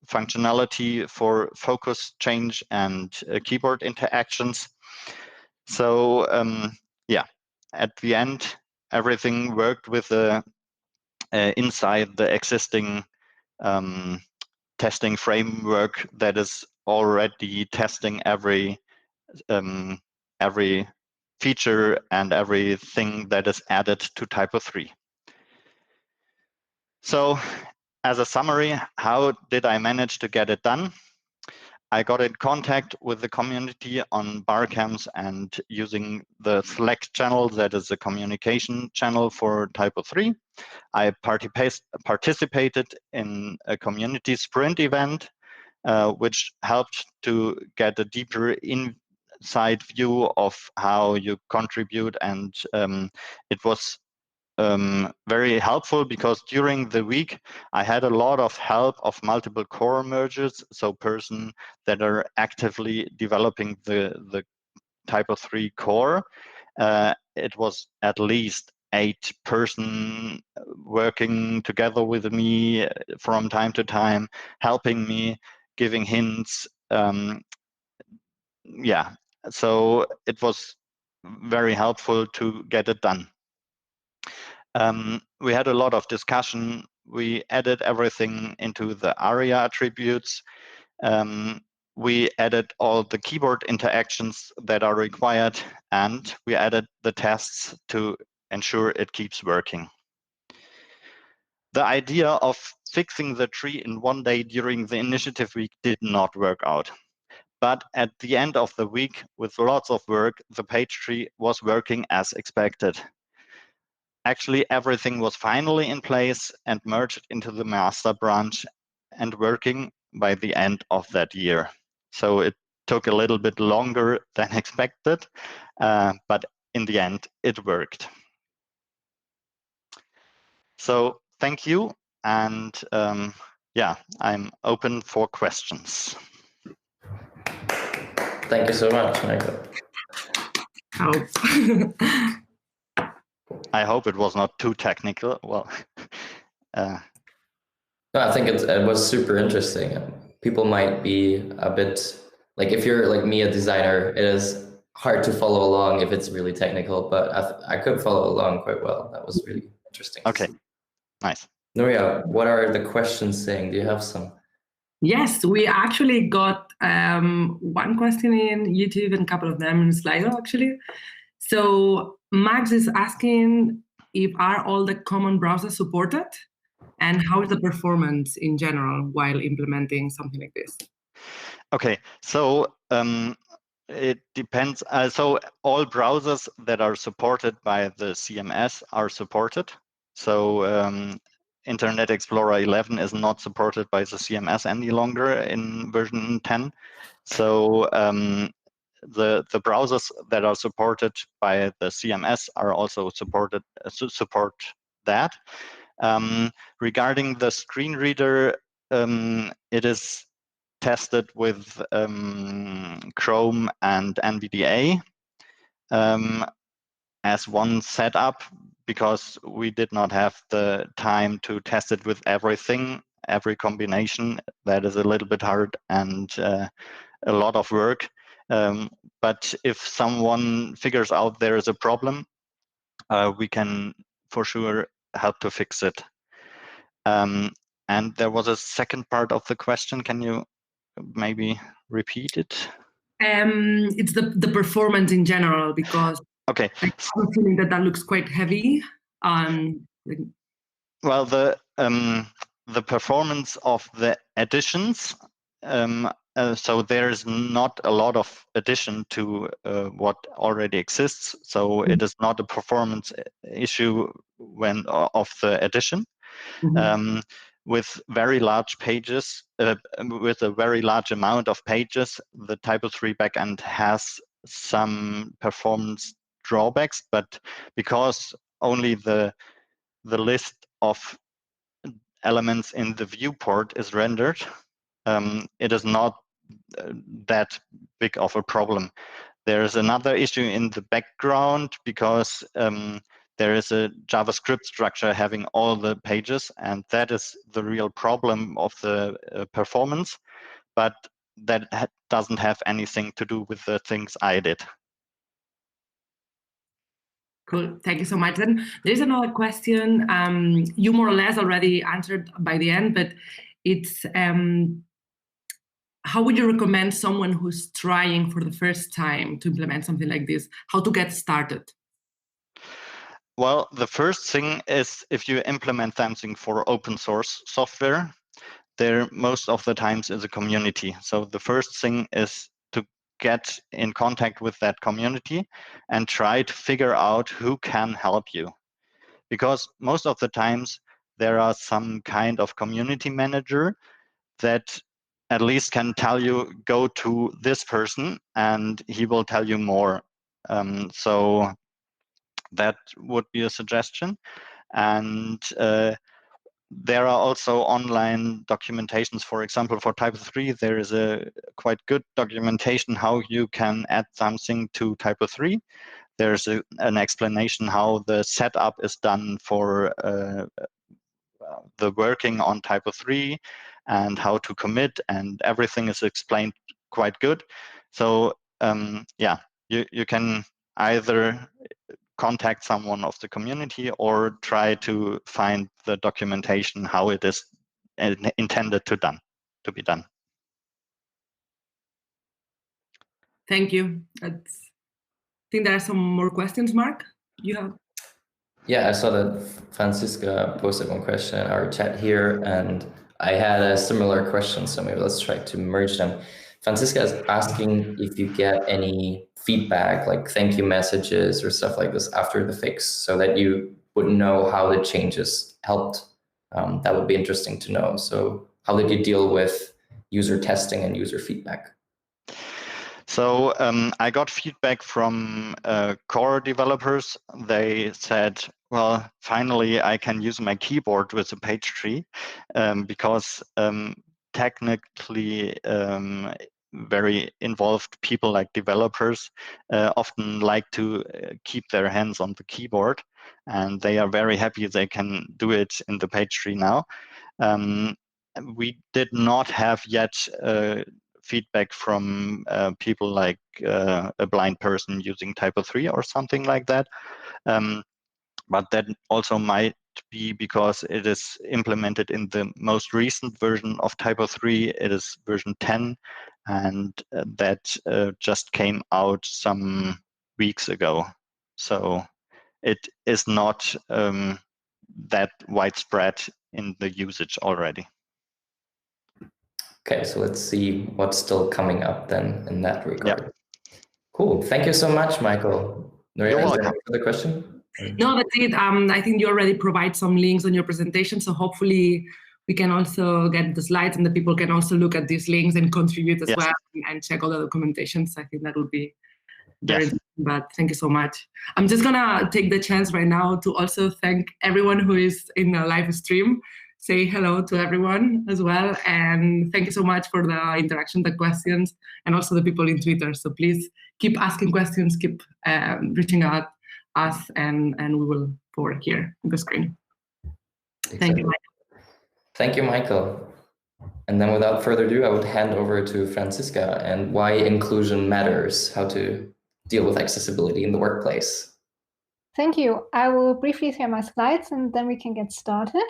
B: functionality for focus change and keyboard interactions. So yeah, at the end, everything worked with the inside the existing testing framework that is already testing every feature and everything that is added to Typo3. So as a summary, how did I manage to get it done? I got in contact with the community on Barcamps and using the Slack channel, that is a communication channel for Typo3. I participated in a community sprint event, which helped to get a deeper inside view of how you contribute, and it was very helpful, because during the week I had a lot of help of multiple core mergers, so person that are actively developing the Typo3 core. It was at least 8 person working together with me from time to time, helping me, giving hints. Yeah, so it was very helpful to get it done. We had a lot of discussion. We added everything into the ARIA attributes. We added all the keyboard interactions that are required, and we added the tests to ensure it keeps working. The idea of fixing the tree in one day during the initiative week did not work out. But at the end of the week, with lots of work, the page tree was working as expected. Actually, everything was finally in place and merged into the master branch and working by the end of that year. So it took a little bit longer than expected, but in the end, it worked. So thank you. And yeah, I'm open for questions.
C: Thank you so much, Michael.
B: I hope it was not too technical. Well,
C: no, I think it was super interesting. People might be a bit like, if you're like me, a designer, it is hard to follow along if it's really technical, but I could follow along quite well. That was really interesting.
B: Okay, nice.
C: Nuria, what are the questions saying? Do you have some?
A: Yes, we actually got one question in YouTube and a couple of them in Slido, actually. So Max is asking if are all the common browsers supported, and how is the performance in general while implementing something like this?
B: Okay, so it depends. So all browsers that are supported by the CMS are supported. So Internet Explorer 11 is not supported by the CMS any longer in version 10. So the browsers that are supported by the CMS are also supported support that. Regarding the screen reader, it is tested with Chrome and NVDA as one setup, because we did not have the time to test it with everything, every combination. That is a little bit hard and a lot of work. But if someone figures out there is a problem, we can for sure help to fix it. And there was a second part of the question. Can you maybe repeat it?
A: It's the performance in general, because
B: okay,
A: I have a feeling that looks quite heavy.
B: Well, the performance of the additions. So there's not a lot of addition to what already exists. So it is not a performance issue of the addition. With very large pages, with a very large amount of pages, the Typo 3 backend has some performance drawbacks, but because only the list of elements in the viewport is rendered, it is not that big of a problem. There is another issue in the background, because there is a JavaScript structure having all the pages, and that is the real problem of the performance, but that doesn't have anything to do with the things I did.
A: Cool, thank you so much. Then there's another question you more or less already answered by the end, but it's how would you recommend someone who's trying for the first time to implement something like this, how to get started?
B: Well, the first thing is, if you implement something for open source software, there most of the times is a community. So the first thing is to get in contact with that community and try to figure out who can help you. Because most of the times there are some kind of community manager that at least can tell you, go to this person and he will tell you more. So that would be a suggestion. And there are also online documentations. For example, for Typo 3, there is a quite good documentation how you can add something to Typo 3. There's an explanation how the setup is done for the working on Typo 3 and how to commit, and everything is explained quite good. So yeah, you can either contact someone of the community or try to find the documentation how it is intended to be done.
A: Thank you. I think there are some more questions, Mark. You have?
C: Yeah, I saw that Franziska posted one question in our chat here, and I had a similar question, so maybe let's try to merge them. Franziska is asking if you get any feedback, like thank you messages or stuff like this after the fix, so that you would know how the changes helped. That would be interesting to know. So how did you deal with user testing and user feedback?
B: So I got feedback from core developers. They said, well, finally I can use my keyboard with a page tree, because technically very involved people like developers often like to keep their hands on the keyboard, and they are very happy they can do it in the page tree now. We did not have yet feedback from people like a blind person using Typo 3 or something like that. But that also might be because it is implemented in the most recent version of Typo 3. It is version 10, and that just came out some weeks ago. So it is not that widespread in the usage already.
C: Okay, so let's see what's still coming up then in that regard.
B: Yeah.
C: Cool. Thank you so much, Michael.
B: You're welcome.
C: Is there another question?
A: No, that's it. I think you already provide some links on your presentation, so hopefully we can also get the slides and the people can also look at these links and contribute as well and check all the documentations. I think that would be very interesting, but thank you so much. I'm just gonna take the chance right now to also thank everyone who is in the live stream. say hello to everyone as well. And thank you so much for the interaction, the questions, and also the people in Twitter. So please keep asking questions, keep reaching out us, and we will forward here on the screen.
C: Exactly.
A: Thank you, Michael.
C: Thank you, Michael. And then without further ado, I would hand over to Franziska and why inclusion matters, how to deal with accessibility in the workplace.
E: Thank you. I will briefly share my slides and then we can get started.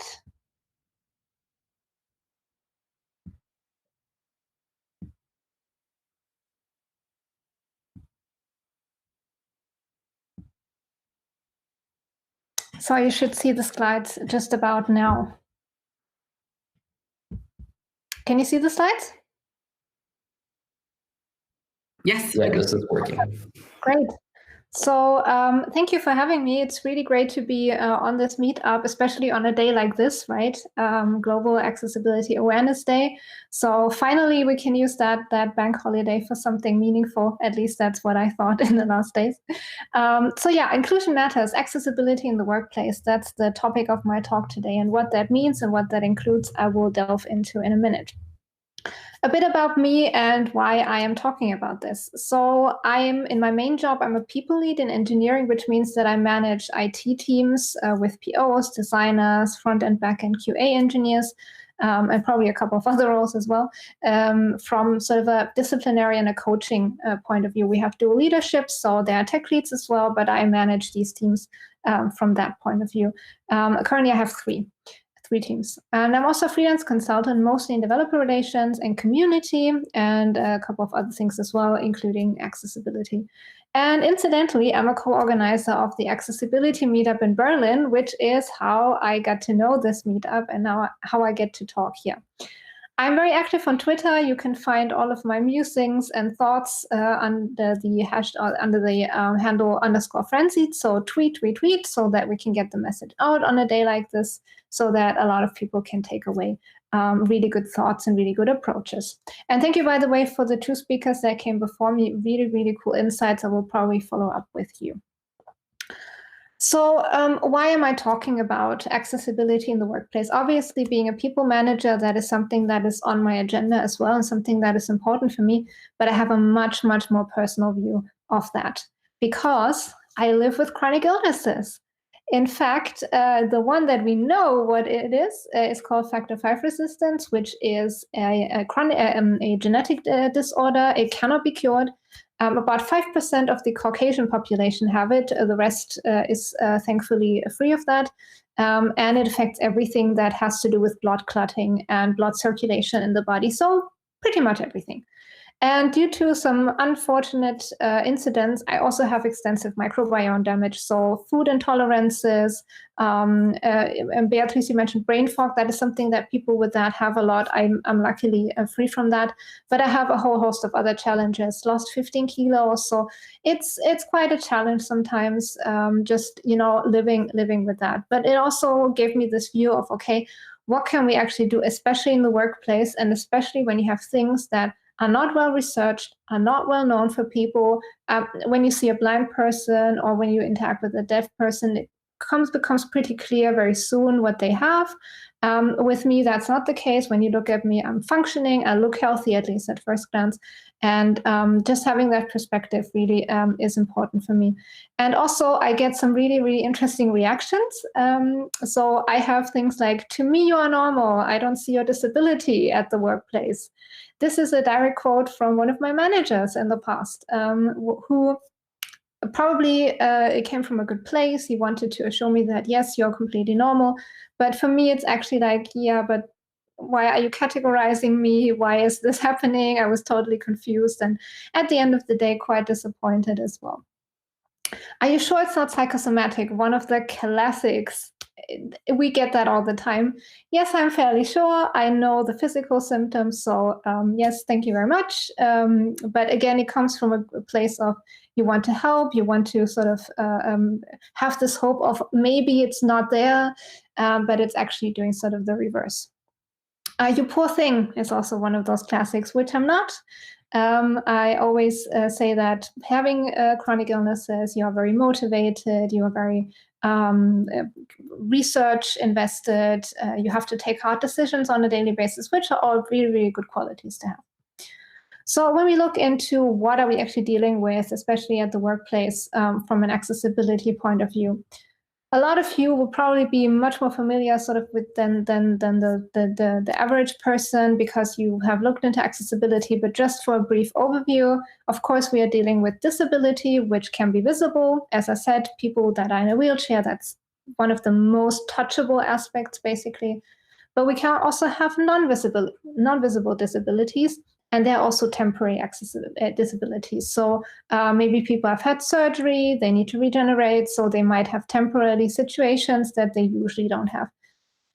E: So you should see the slides just about now. Can you see the slides?
A: Yes.
C: Yeah, this is working.
E: Great. So thank you for having me. It's really great to be on this meetup, especially on a day like this, right? Global Accessibility Awareness Day. So finally, we can use that bank holiday for something meaningful. At least that's what I thought in the last days. So yeah, inclusion matters, accessibility in the workplace. That's the topic of my talk today. And what that means and what that includes, I will delve into in a minute. A bit about me and why I am talking about this. So in my main job, I'm a people lead in engineering, which means that I manage IT teams with POs, designers, front and back end QA engineers, and probably a couple of other roles as well. From sort of a disciplinary and a coaching point of view, we have dual leadership, so there are tech leads as well, but I manage these teams from that point of view. Currently, I have three teams. And I'm also a freelance consultant, mostly in developer relations and community, and a couple of other things as well, including accessibility. And incidentally, I'm a co-organizer of the Accessibility Meetup in Berlin, which is how I got to know this meetup and now how I get to talk here. I'm very active on Twitter. You can find all of my musings and thoughts under the handle _frenzied. So tweet, so that we can get the message out on a day like this, so that a lot of people can take away really good thoughts and really good approaches. And thank you, by the way, for the two speakers that came before me. Really, really cool insights. I will probably follow up with you. So why am I talking about accessibility in the workplace? Obviously, being a people manager, that is something that is on my agenda as well and something that is important for me. But I have a much, much more personal view of that because I live with chronic illnesses. In fact, the one that we know what it is called factor V resistance, which is a genetic disorder. It cannot be cured. About 5% of the Caucasian population have it. The rest is thankfully free of that. And it affects everything that has to do with blood clotting and blood circulation in the body. So pretty much everything. And due to some unfortunate incidents, I also have extensive microbiome damage. So food intolerances, and Beatrice, you mentioned brain fog. That is something that people with that have a lot. I'm luckily free from that, but I have a whole host of other challenges. Lost 15 kilos, so it's quite a challenge sometimes. Just living with that. But it also gave me this view of, okay, what can we actually do, especially in the workplace, and especially when you have things that are not well researched, are not well known for people. When you see a blind person or when you interact with a deaf person, it becomes pretty clear very soon what they have. With me, that's not the case. When you look at me, I'm functioning, I look healthy, at least at first glance. And just having that perspective really is important for me. And also, I get some really, really interesting reactions. So I have things like, to me, you are normal. I don't see your disability at the workplace. This is a direct quote from one of my managers in the past, who probably it came from a good place. He wanted to assure me that, yes, you're completely normal. But for me, it's actually like, yeah, but why are you categorizing me? Why is this happening? I was totally confused. And at the end of the day, quite disappointed as well. Are you sure it's not psychosomatic? One of the classics. We get that all the time. Yes, I'm fairly sure. I know the physical symptoms. So yes, thank you very much. But again, it comes from a place of you want to help. You want to sort of have this hope of maybe it's not there, but it's actually doing sort of the reverse. You poor thing is also one of those classics, which I'm not. I always say that having chronic illnesses, you are very motivated, you are very research invested, you have to take hard decisions on a daily basis, which are all really, really good qualities to have. So when we look into what are we actually dealing with, especially at the workplace, from an accessibility point of view, a lot of you will probably be much more familiar sort of with than the average person, because you have looked into accessibility. But just for a brief overview, of course, we are dealing with disability, which can be visible. As I said, people that are in a wheelchair, that's one of the most touchable aspects, basically. But we can also have non-visible disabilities, and they're also temporary disabilities. So maybe people have had surgery, they need to regenerate, so they might have temporary situations that they usually don't have.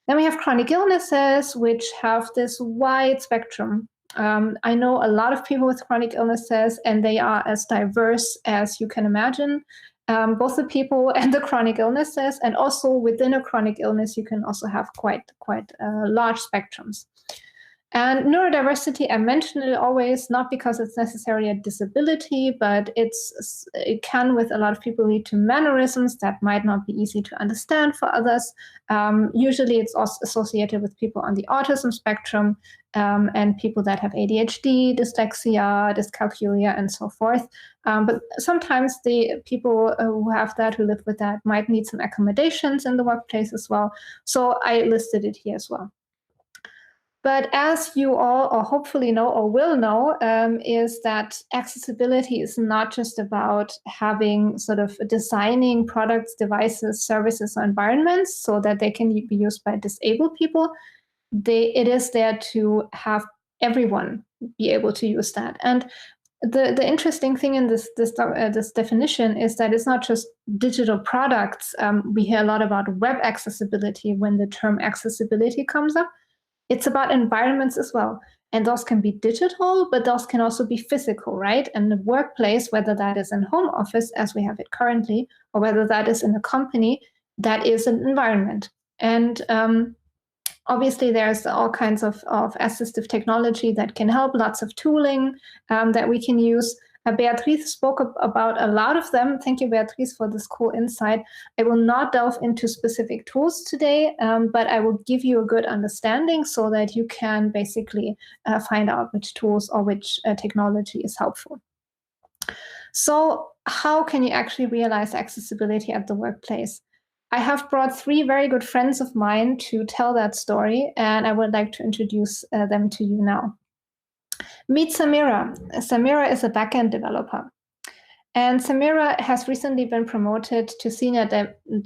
E: Then we have chronic illnesses, which have this wide spectrum. I know a lot of people with chronic illnesses, and they are as diverse as you can imagine. Both the people and the chronic illnesses, and also within a chronic illness, you can also have quite large spectrums. And neurodiversity, I mention it always, not because it's necessarily a disability, but it can, with a lot of people, lead to mannerisms that might not be easy to understand for others. Usually it's also associated with people on the autism spectrum, and people that have ADHD, dyslexia, dyscalculia, and so forth. But sometimes the people who have that, who live with that, might need some accommodations in the workplace as well. So I listed it here as well. But as you all, or hopefully know or will know, is that accessibility is not just about having sort of designing products, devices, services, or environments so that they can be used by disabled people. It is there to have everyone be able to use that. And the interesting thing in this definition is that it's not just digital products. We hear a lot about web accessibility when the term accessibility comes up. It's about environments as well. And those can be digital, but those can also be physical, right? And the workplace, whether that is in home office, as we have it currently, or whether that is in a company, that is an environment. And obviously, there's all kinds of assistive technology that can help, lots of tooling that we can use. Beatrice spoke about a lot of them. Thank you, Beatrice, for this cool insight. I will not delve into specific tools today, but I will give you a good understanding so that you can basically find out which tools or which technology is helpful. So how can you actually realize accessibility at the workplace? I have brought 3 very good friends of mine to tell that story, and I would like to introduce them to you now. Meet Samira. Samira is a backend developer. And Samira has recently been promoted to senior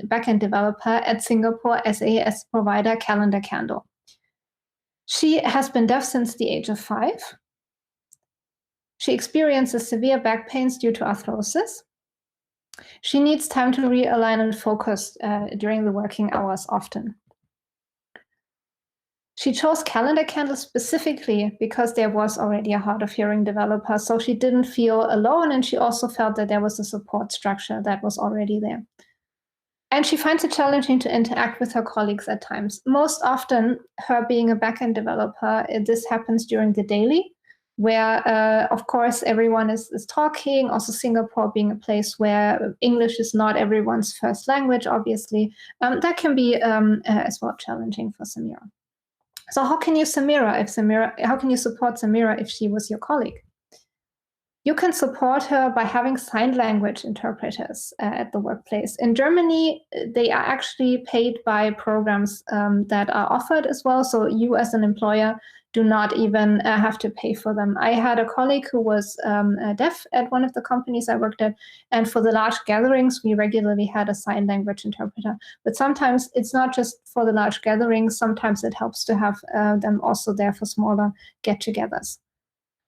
E: backend developer at Singapore SAS provider Calendar Candle. She has been deaf since the age of 5. She experiences severe back pains due to arthrosis. She needs time to realign and focus during the working hours often. She chose Calendar Candle specifically because there was already a hard of hearing developer, so she didn't feel alone, and she also felt that there was a support structure that was already there. And she finds it challenging to interact with her colleagues at times. Most often, her being a backend developer, this happens during the daily, where, of course, everyone is talking. Also, Singapore being a place where English is not everyone's first language, obviously, that can be as well challenging for Samira. So how can you how can you support Samira if she was your colleague? You can support her by having sign language interpreters at the workplace. In Germany, they are actually paid by programs that are offered as well. So you as an employer do not even have to pay for them. I had a colleague who was deaf at one of the companies I worked at. And for the large gatherings, we regularly had a sign language interpreter. But sometimes it's not just for the large gatherings. Sometimes it helps to have them also there for smaller get-togethers.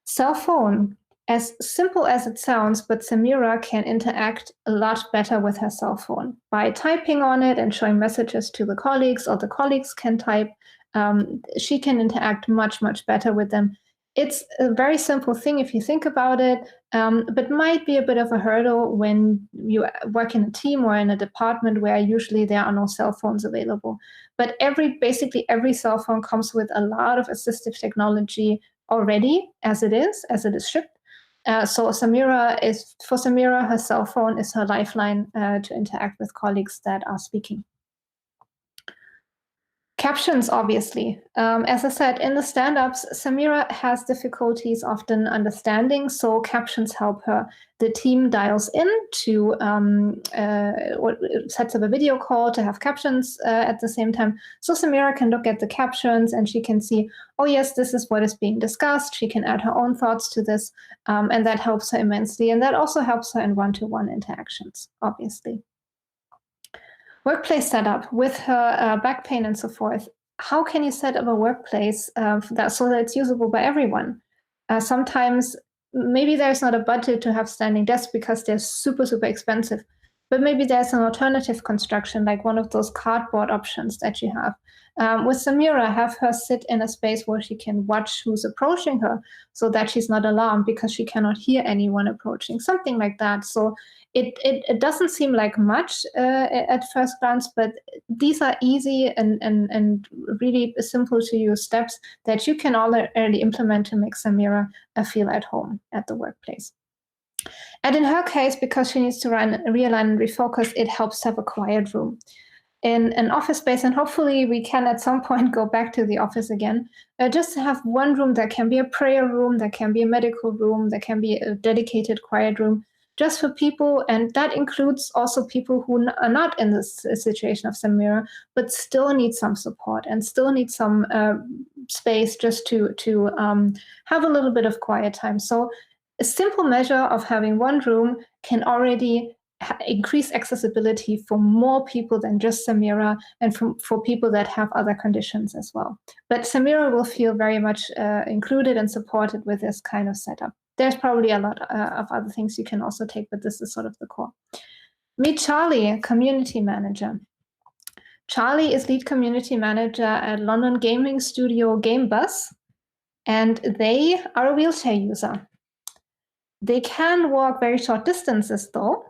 E: Cell phone. As simple as it sounds, but Samira can interact a lot better with her cell phone by typing on it and showing messages to the colleagues, or the colleagues can type. She can interact much, much better with them. it's a very simple thing if you think about it, but might be a bit of a hurdle when you work in a team or in a department where usually there are no cell phones available. But basically every cell phone comes with a lot of assistive technology already as it is shipped. So for Samira, her cell phone is her lifeline to interact with colleagues that are speaking. Captions, obviously. As I said, in the stand-ups, Samira has difficulties often understanding, so captions help her. The team dials in to sets up a video call to have captions at the same time. So Samira can look at the captions and she can see, oh yes, this is what is being discussed. She can add her own thoughts to this, and that helps her immensely. And that also helps her in one-to-one interactions, obviously. Workplace setup with her back pain and so forth. How can you set up a workplace so that it's usable by everyone? Sometimes maybe there's not a budget to have standing desks because they're super, super expensive. But maybe there's an alternative construction, like one of those cardboard options that you have. With Samira, have her sit in a space where she can watch who's approaching her so that she's not alarmed because she cannot hear anyone approaching, something like that. So it doesn't seem like much at first glance, but these are easy and really simple to use steps that you can already implement to make Samira feel at home at the workplace. And in her case, because she needs to realign and refocus, it helps to have a quiet room in an office space. And hopefully we can at some point go back to the office again, just to have one room that can be a prayer room, that can be a medical room, that can be a dedicated quiet room, just for people. And that includes also people who are not in this situation of Samira, but still need some support and still need some space just to have a little bit of quiet time. So a simple measure of having one room can already increase accessibility for more people than just Samira, and for people that have other conditions as well. But Samira will feel very much included and supported with this kind of setup. There's probably a lot of other things you can also take, but this is sort of the core. Meet Charlie, community manager. Charlie is lead community manager at London gaming studio Game Bus, and they are a wheelchair user. They can walk very short distances, though.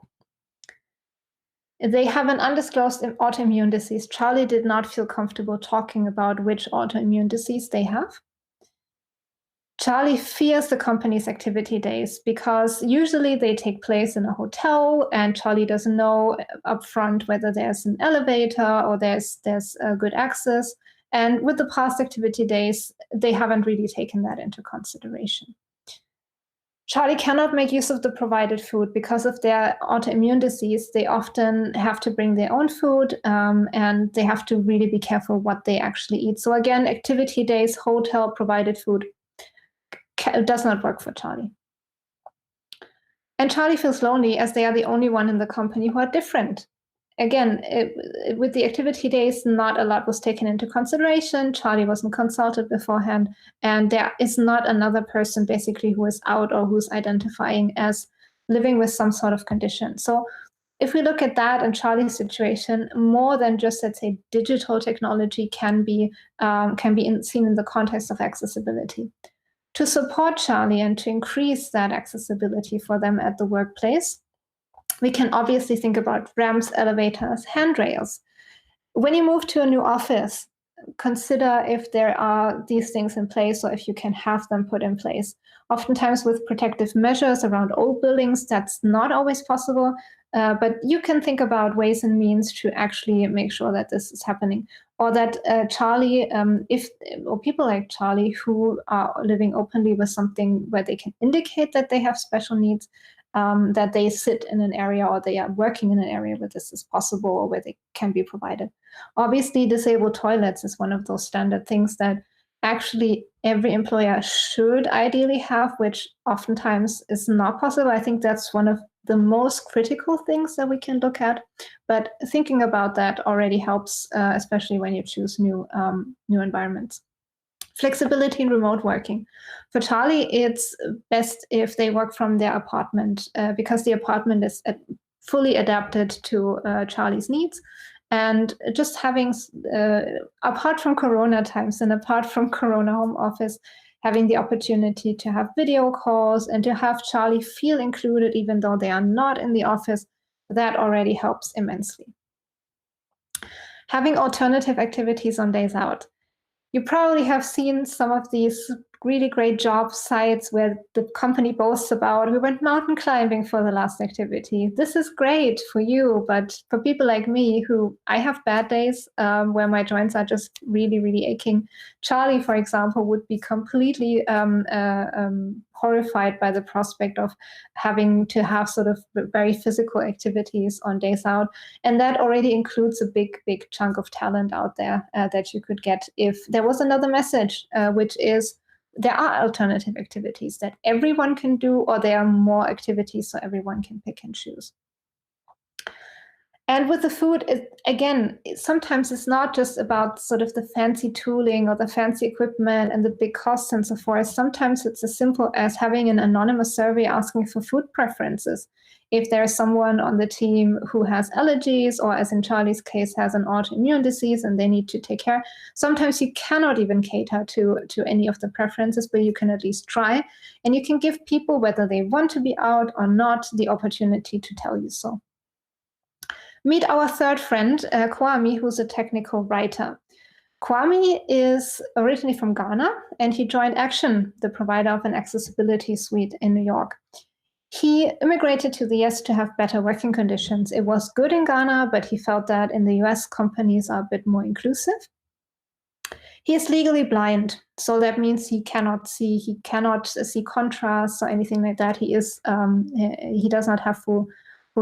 E: They have an undisclosed autoimmune disease. Charlie did not feel comfortable talking about which autoimmune disease they have. Charlie fears the company's activity days because usually they take place in a hotel, and Charlie doesn't know upfront whether there's an elevator or there's good access. And with the past activity days, they haven't really taken that into consideration. Charlie cannot make use of the provided food because of their autoimmune disease. They often have to bring their own food, and they have to really be careful what they actually eat. So again, activity days, hotel, provided food does not work for Charlie. And Charlie feels lonely as they are the only one in the company who are different. Again, with the activity days, not a lot was taken into consideration. Charlie wasn't consulted beforehand, and there is not another person basically who is out or who's identifying as living with some sort of condition. So if we look at that and Charlie's situation, more than just, let's say, digital technology can be seen in the context of accessibility. To support Charlie and to increase that accessibility for them at the workplace, we can obviously think about ramps, elevators, handrails. When you move to a new office, consider if there are these things in place or if you can have them put in place. Oftentimes with protective measures around old buildings, that's not always possible, but you can think about ways and means to actually make sure that this is happening. Or that Charlie, or people like Charlie who are living openly with something where they can indicate that they have special needs, that they sit in an area or they are working in an area where this is possible or where they can be provided. Obviously, disabled toilets is one of those standard things that actually every employer should ideally have, which oftentimes is not possible. I think that's one of the most critical things that we can look at. But thinking about that already helps, especially when you choose new environments. Flexibility in remote working. For Charlie, it's best if they work from their apartment because the apartment is fully adapted to Charlie's needs. And just having, apart from Corona times and apart from Corona home office, having the opportunity to have video calls and to have Charlie feel included even though they are not in the office, that already helps immensely. Having alternative activities on days out. You probably have seen some of these really great job sites where the company boasts about, we went mountain climbing for the last activity. This is great for you, but for people like me who I have bad days where my joints are just really, really aching. Charlie, for example, would be completely horrified by the prospect of having to have sort of very physical activities on days out. And that already includes a big, big chunk of talent out there that you could get if there was another message, which is there are alternative activities that everyone can do, or there are more activities so everyone can pick and choose. And with the food, sometimes it's not just about sort of the fancy tooling or the fancy equipment and the big costs and so forth. Sometimes it's as simple as having an anonymous survey asking for food preferences. If there's someone on the team who has allergies, or as in Charlie's case, has an autoimmune disease and they need to take care, sometimes you cannot even cater to any of the preferences, but you can at least try. And you can give people, whether they want to be out or not, the opportunity to tell you so. Meet our third friend, Kwame, who's a technical writer. Kwame is originally from Ghana, and he joined Action, the provider of an accessibility suite in New York. He immigrated to the US to have better working conditions. It was good in Ghana, but he felt that in the US, companies are a bit more inclusive. He is legally blind, so that means he cannot see contrast or anything like that. He does not have full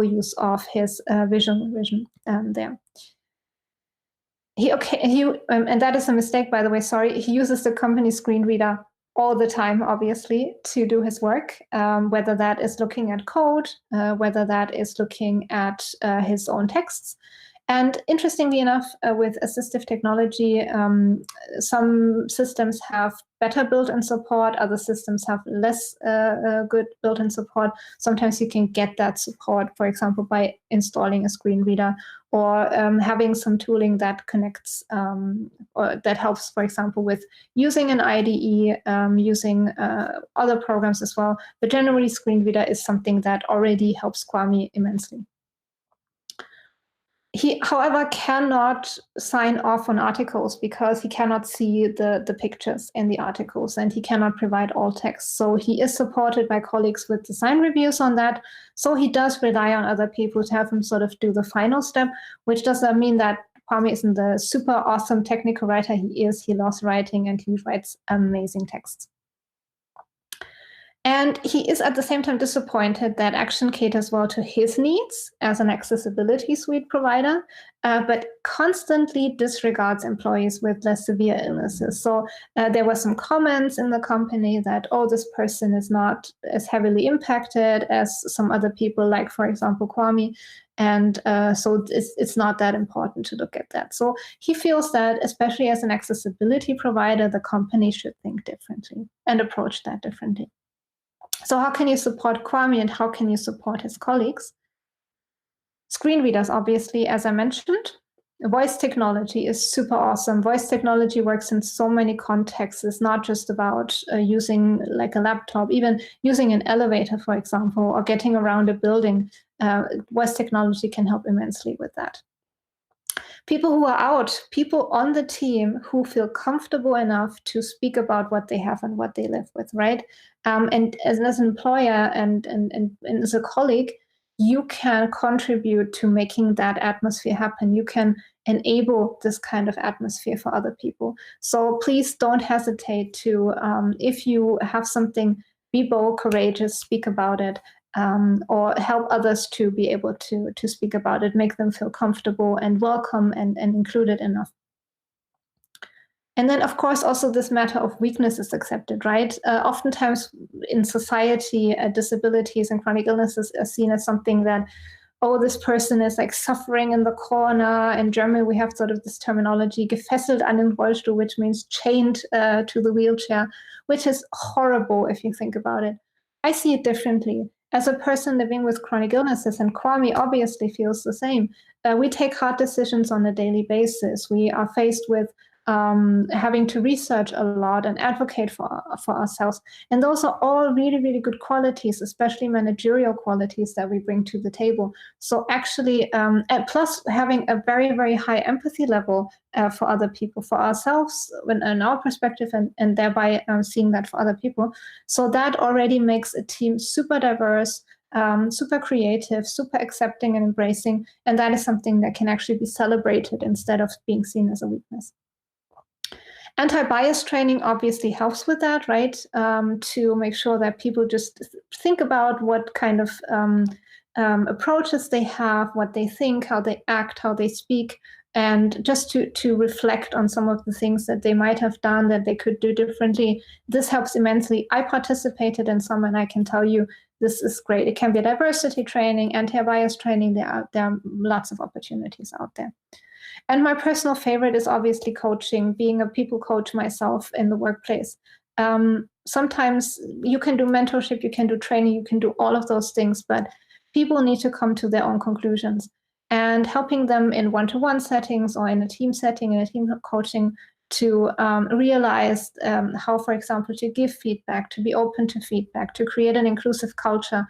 E: use of his vision there. And that is a mistake, by the way, sorry. He uses the company screen reader all the time, obviously, to do his work, whether that is looking at code, whether that is looking at his own texts. And interestingly enough, with assistive technology, some systems have better built-in support, other systems have less good built-in support. Sometimes you can get that support, for example, by installing a screen reader or having some tooling that connects or that helps, for example, with using an IDE, using other programs as well. But generally, screen reader is something that already helps Kwame immensely. He, however, cannot sign off on articles because he cannot see the pictures in the articles, and he cannot provide alt text. So he is supported by colleagues with design reviews on that. So he does rely on other people to have him sort of do the final step, which does not mean that Kwame isn't the super awesome technical writer he is. He loves writing and he writes amazing texts. And he is at the same time disappointed that Action caters well to his needs as an accessibility suite provider, but constantly disregards employees with less severe illnesses. So there were some comments in the company that, oh, this person is not as heavily impacted as some other people, like, for example, Kwame. And so it's not that important to look at that. So he feels that, especially as an accessibility provider, the company should think differently and approach that differently. So how can you support Kwame and how can you support his colleagues? Screen readers, obviously, as I mentioned. Voice technology is super awesome. Voice technology works in so many contexts. It's not just about using like a laptop, even using an elevator, for example, or getting around a building. Voice technology can help immensely with that. People who are out, people on the team who feel comfortable enough to speak about what they have and what they live with, right? And as an employer and as a colleague, you can contribute to making that atmosphere happen. You can enable this kind of atmosphere for other people. So please don't hesitate to, if you have something, be bold, courageous, speak about it. Or help others to be able to speak about it, make them feel comfortable and welcome and included enough. And then, of course, also this matter of weakness is accepted, right? Oftentimes in society, disabilities and chronic illnesses are seen as something that, oh, this person is like suffering in the corner. In German, we have sort of this terminology, gefesselt an den Rollstuhl, which means chained to the wheelchair, which is horrible if you think about it. I see it differently. As a person living with chronic illnesses, and Kwame obviously feels the same, we take hard decisions on a daily basis. We are faced with having to research a lot and advocate for ourselves. And those are all really, really good qualities, especially managerial qualities that we bring to the table. So actually, and plus having a very, very high empathy level for other people, for ourselves, in our perspective, and thereby seeing that for other people. So that already makes a team super diverse, super creative, super accepting and embracing. And that is something that can actually be celebrated instead of being seen as a weakness. Anti-bias training obviously helps with that, right? To make sure that people just think about what kind of approaches they have, what they think, how they act, how they speak, and just to reflect on some of the things that they might have done that they could do differently. This helps immensely. I participated in some, and I can tell you this is great. It can be diversity training, anti-bias training. There are lots of opportunities out there. And my personal favorite is obviously coaching, being a people coach myself in the workplace. Sometimes you can do mentorship, you can do training, you can do all of those things, but people need to come to their own conclusions. And helping them in one-to-one settings or in a team setting, in a team coaching, to realize how, for example, to give feedback, to be open to feedback, to create an inclusive culture.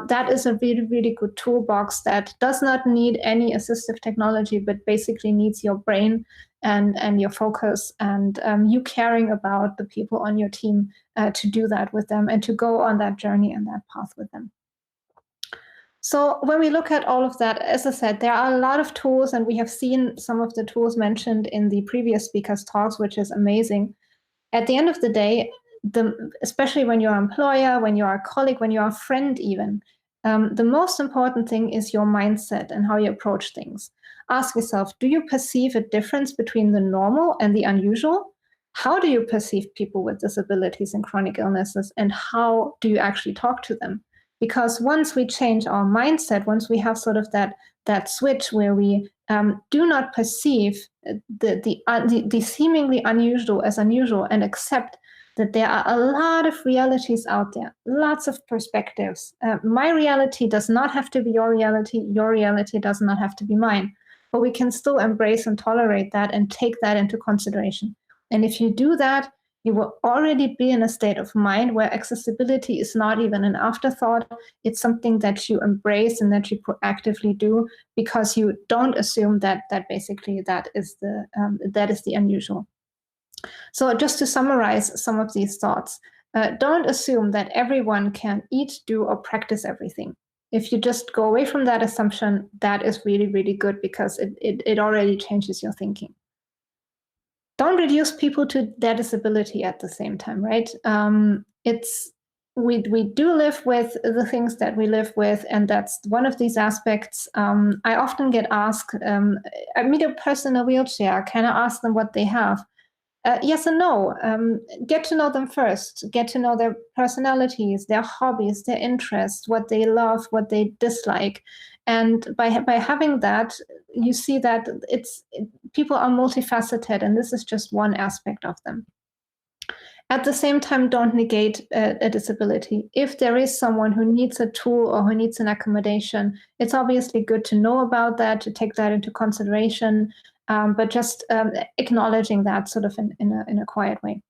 E: That is a really, really good toolbox that does not need any assistive technology, but basically needs your brain and your focus and you caring about the people on your team to do that with them and to go on that journey and that path with them. So when we look at all of that, as I said, there are a lot of tools, and we have seen some of the tools mentioned in the previous speakers' talks, which is amazing. At the end of the day, especially when you're an employer, when you're a colleague, when you're a friend even, the most important thing is your mindset and how you approach things. Ask yourself, do you perceive a difference between the normal and the unusual? How do you perceive people with disabilities and chronic illnesses, and how do you actually talk to them? Because once we change our mindset, once we have sort of that switch where we do not perceive the seemingly unusual as unusual and accept that there are a lot of realities out there, lots of perspectives. My reality does not have to be your reality does not have to be mine, but we can still embrace and tolerate that and take that into consideration. And if you do that, you will already be in a state of mind where accessibility is not even an afterthought. It's something that you embrace and that you proactively do, because you don't assume that basically that is the unusual. So just to summarize some of these thoughts, don't assume that everyone can eat, do, or practice everything. If you just go away from that assumption, that is really, really good, because it already changes your thinking. Don't reduce people to their disability at the same time, right? We do live with the things that we live with, and that's one of these aspects. I often get asked, I meet a person in a wheelchair, can I ask them what they have? Yes and no. Get to know them first. Get to know their personalities, their hobbies, their interests, what they love, what they dislike. And by having that, you see that people are multifaceted, and this is just one aspect of them. At the same time, don't negate a disability. If there is someone who needs a tool or who needs an accommodation, it's obviously good to know about that, to take that into consideration, but just acknowledging that sort of in a quiet way.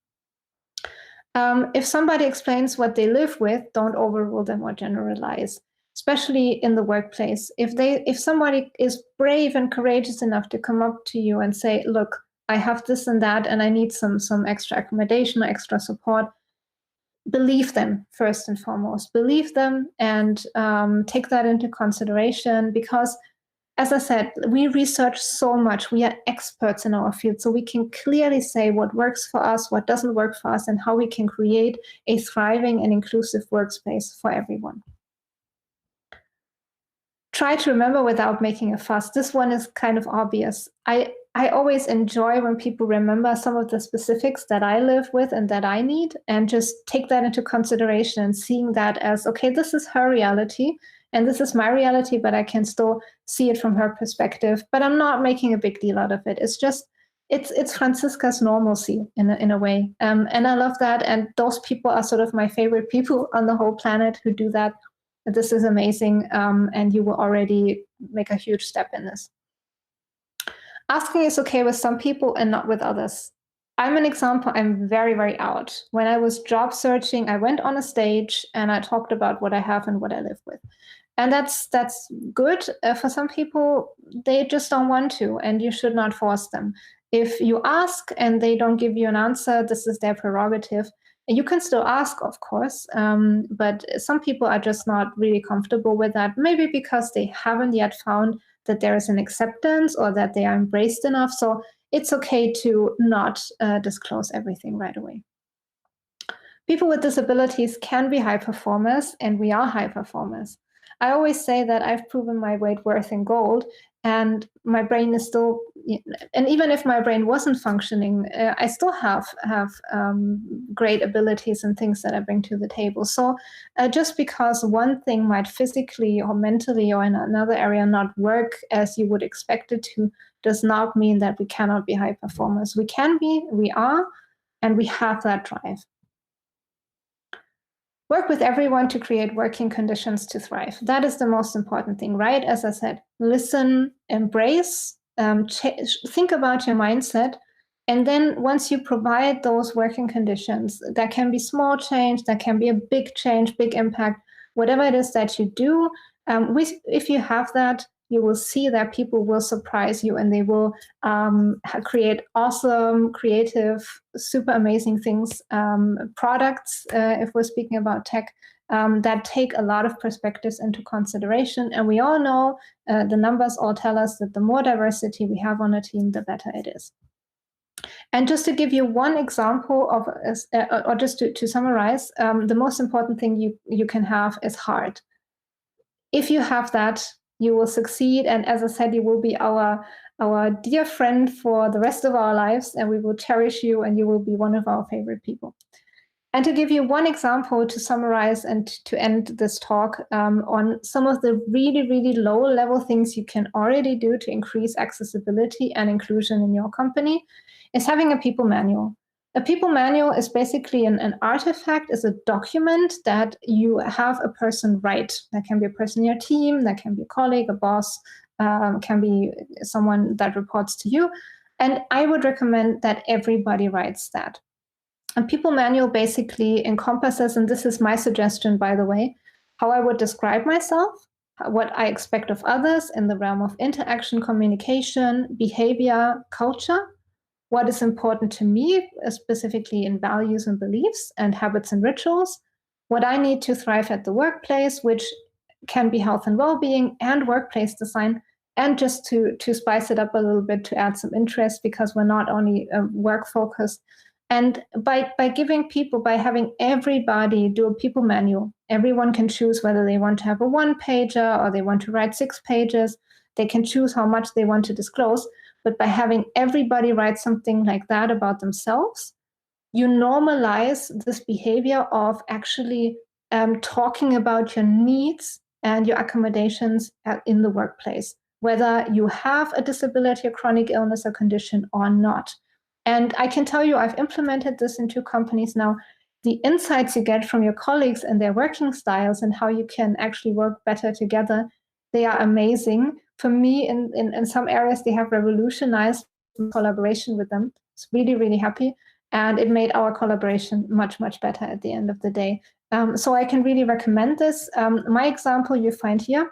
E: If somebody explains what they live with, don't overrule them or generalize, especially in the workplace. If somebody is brave and courageous enough to come up to you and say, look, I have this and that, and I need some extra accommodation or extra support, believe them first and foremost. Believe them and take that into consideration, because, as I said, we research so much. We are experts in our field, so we can clearly say what works for us, what doesn't work for us, and how we can create a thriving and inclusive workspace for everyone. Try to remember without making a fuss. This one is kind of obvious. I always enjoy when people remember some of the specifics that I live with and that I need, and just take that into consideration and seeing that as, okay, this is her reality and this is my reality, but I can still see it from her perspective. But I'm not making a big deal out of it. It's just, it's Franziska's normalcy in a way. And I love that. And those people are sort of my favorite people on the whole planet who do that. This is amazing, and you will already make a huge step in this. Asking is okay with some people and not with others. I'm an example. I'm very, very out. When I was job searching, I went on a stage and I talked about what I have and what I live with. And that's good. For some people, they just don't want to, and you should not force them. If you ask and they don't give you an answer, this is their prerogative. You can still ask, of course, but some people are just not really comfortable with that, maybe because they haven't yet found that there is an acceptance or that they are embraced enough. So it's okay to not disclose everything right away. People with disabilities can be high performers, and we are high performers. I always say that I've proven my weight worth in gold, and my brain is still, and even if my brain wasn't functioning, I still have great abilities and things that I bring to the table. So just because one thing might physically or mentally or in another area not work as you would expect it to, does not mean that we cannot be high performers. We can be, we are, and we have that drive. Work with everyone to create working conditions to thrive. That is the most important thing, right? As I said, listen, embrace, think about your mindset. And then once you provide those working conditions, that can be small change, that can be a big change, big impact, whatever it is that you do, if you have that, you will see that people will surprise you and they will create awesome, creative, super amazing things, products, if we're speaking about tech, that take a lot of perspectives into consideration. And we all know, the numbers all tell us that the more diversity we have on a team, the better it is. And just to give you one example of, or just to summarize, the most important thing you can have is heart. If you have that, you will succeed. And as I said, you will be our dear friend for the rest of our lives, and we will cherish you, and you will be one of our favorite people. And to give you one example to summarize and to end this talk on some of the really, really low-level things you can already do to increase accessibility and inclusion in your company, is having a people manual. A people manual is basically an artifact, is a document that you have a person write. That can be a person in your team, that can be a colleague, a boss, can be someone that reports to you. And I would recommend that everybody writes that. A people manual basically encompasses, and this is my suggestion, by the way, how I would describe myself, what I expect of others in the realm of interaction, communication, behavior, culture, what is important to me, specifically in values and beliefs and habits and rituals, what I need to thrive at the workplace, which can be health and well-being and workplace design, and just to spice it up a little bit to add some interest, because we're not only work-focused. And by giving people, by having everybody do a people manual, everyone can choose whether they want to have a one-pager or they want to write 6 pages. They can choose how much they want to disclose. But by having everybody write something like that about themselves, you normalize this behavior of actually talking about your needs and your accommodations in the workplace, whether you have a disability, a chronic illness, or condition or not. And I can tell you, I've implemented this in 2 companies now. The insights you get from your colleagues and their working styles and how you can actually work better together, they are amazing. For me, in some areas, they have revolutionized collaboration with them. It's really, really happy. And it made our collaboration much, much better at the end of the day. So I can really recommend this. My example you find here,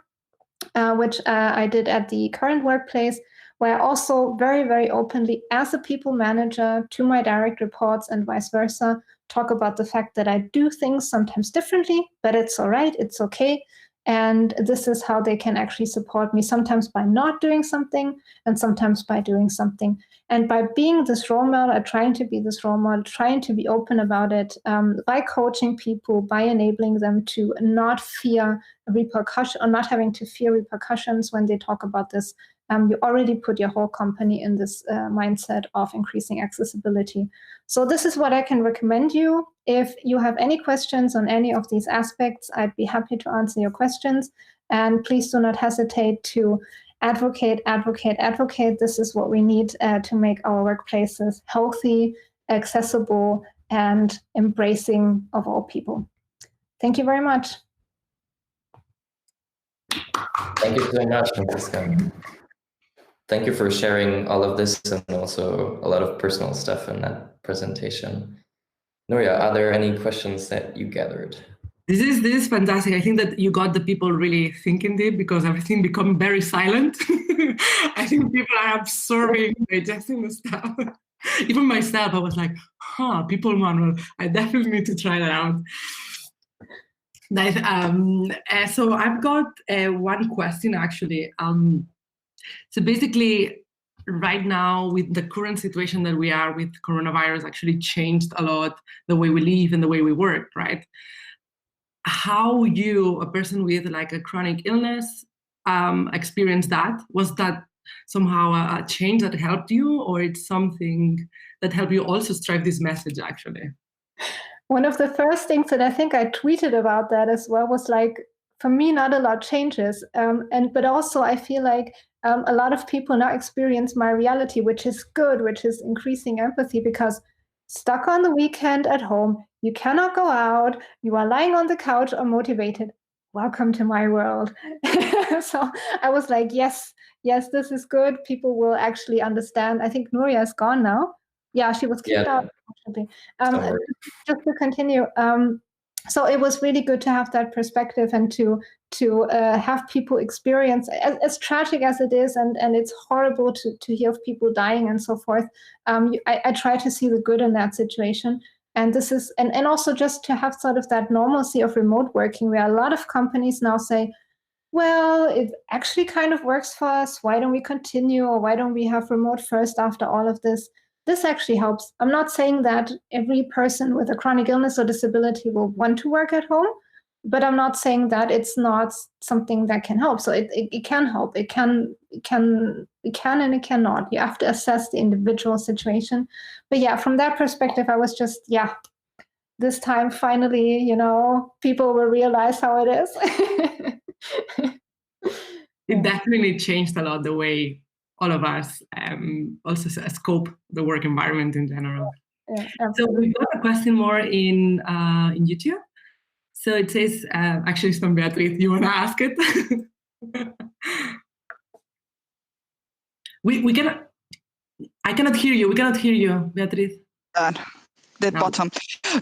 E: which I did at the current workplace, where I also very, very openly, as a people manager to my direct reports and vice versa, talk about the fact that I do things sometimes differently, but it's all right, it's okay. And this is how they can actually support me, sometimes by not doing something and sometimes by doing something. And by being this role model, trying to be this role model, trying to be open about it, by coaching people, by enabling them to not fear repercussion or not having to fear repercussions when they talk about this, you already put your whole company in this mindset of increasing accessibility. So this is what I can recommend you. If you have any questions on any of these aspects, I'd be happy to answer your questions. And please do not hesitate to advocate, advocate, advocate. This is what we need to make our workplaces healthy, accessible, and embracing of all people. Thank you very much.
C: Thank you so much, Franziska. thank you for sharing all of this and also a lot of personal stuff in that presentation. Nuria, are there any questions that you gathered?
A: This is fantastic. I think that you got the people really thinking deep because everything become very silent. I think people are absorbing, digesting the stuff. Even myself, I was like, people manual. I definitely need to try that out. Nice. So I've got one question actually. So basically, right now with the current situation that we are with coronavirus, actually changed a lot the way we live and the way we work, right? How you, a person with like a chronic illness, experienced that? Was that somehow a change that helped you, or it's something that helped you also strive this message actually?
E: One of the first things that I think I tweeted about that as well was like, for me, not a lot changes. But also I feel like a lot of people now experience my reality, which is good, which is increasing empathy, because stuck on the weekend at home, you cannot go out, you are lying on the couch unmotivated. Welcome to my world. So I was like, yes, this is good. People will actually understand. I think Nuria is gone now. Yeah, she was kicked out. Just to continue. So it was really good to have that perspective and to have people experience, as tragic as it is, and it's horrible to hear of people dying and so forth. I try to see the good in that situation. And this is, and also just to have sort of that normalcy of remote working, where a lot of companies now say, well, it actually kind of works for us. Why don't we continue? Or why don't we have remote first after all of this? This actually helps. I'm not saying that every person with a chronic illness or disability will want to work at home, but I'm not saying that it's not something that can help. So it can help. It can and it cannot. You have to assess the individual situation. But yeah, from that perspective, I was just, this time finally, people will realize how it is.
A: It definitely changed a lot the way all of us also scope the work environment in general.
E: Yeah,
A: so we've got a question more in YouTube. So it says, actually it's from Beatriz, you want to ask it? I cannot hear you. We cannot hear you, Beatriz.
D: The bottom.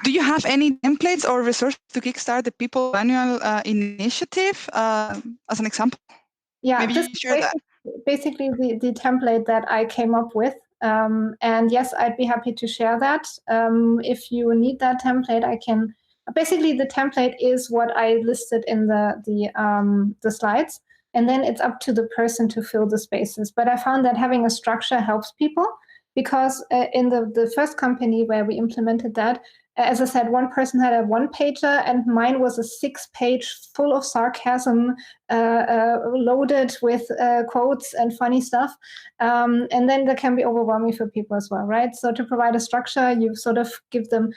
D: Do you have any templates or resources to kickstart the People Manual initiative as an example?
E: Yeah,
D: maybe you share that.
E: Basically the template that I came up with. And yes, I'd be happy to share that. If you need that template, I can. Basically, the template is what I listed in the slides, and then it's up to the person to fill the spaces. But I found that having a structure helps people, because in the first company where we implemented that, as I said, one person had a one-pager, and mine was a 6-page full of sarcasm, loaded with quotes and funny stuff. And then that can be overwhelming for people as well, right? So to provide a structure, you sort of give them,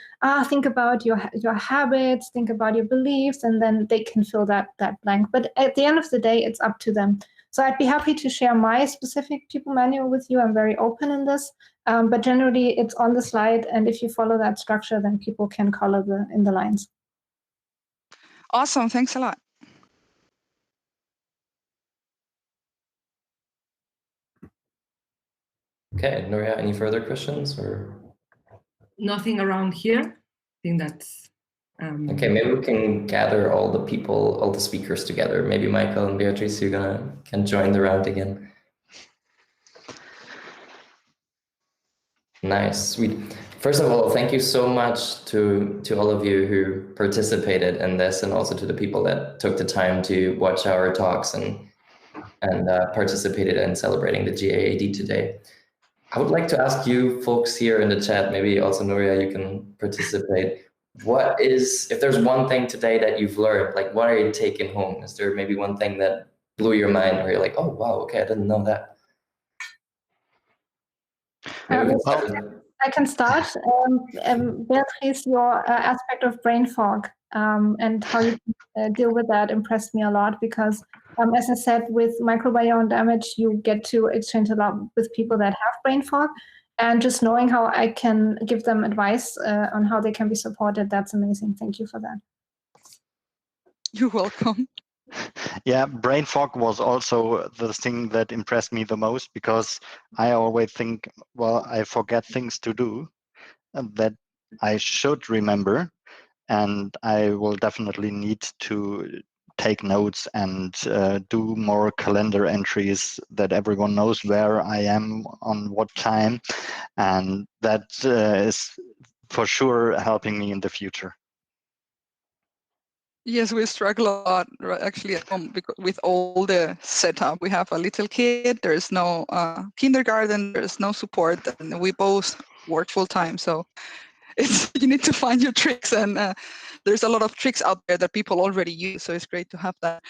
E: think about your habits, think about your beliefs, and then they can fill that blank. But at the end of the day, it's up to them. So I'd be happy to share my specific People Manual with you. I'm very open in this. But generally, it's on the slide, and if you follow that structure, then people can color in the lines.
D: Awesome, thanks a lot.
C: Okay, Nuria, any further questions or?
A: Nothing around here. I think that's.
C: Okay, maybe we can gather all the people, all the speakers together. Maybe Michael and Beatrice, you can join the round again. Nice, sweet. First of all, thank you so much to all of you who participated in this, and also to the people that took the time to watch our talks and participated in celebrating the GAAD today. I would like to ask you folks here in the chat, maybe also Nuria, you can participate. If there's one thing today that you've learned, like what are you taking home? Is there maybe one thing that blew your mind where you're like, oh, wow, okay, I didn't know that.
E: I can start. Beatrice, your aspect of brain fog and how you deal with that impressed me a lot, because as I said, with microbiome damage, you get to exchange a lot with people that have brain fog. And just knowing how I can give them advice on how they can be supported, that's amazing. Thank you for that.
D: You're welcome.
B: Yeah, brain fog was also the thing that impressed me the most, because I always think, well, I forget things to do that I should remember, and I will definitely need to take notes and do more calendar entries that everyone knows where I am on what time, and that is for sure helping me in the future.
D: Yes, we struggle a lot actually at home because with all the setup. We have a little kid, there's no kindergarten, there's no support, and we both work full time. So it's you need to find your tricks, and there's a lot of tricks out there that people already use. So it's great to have that.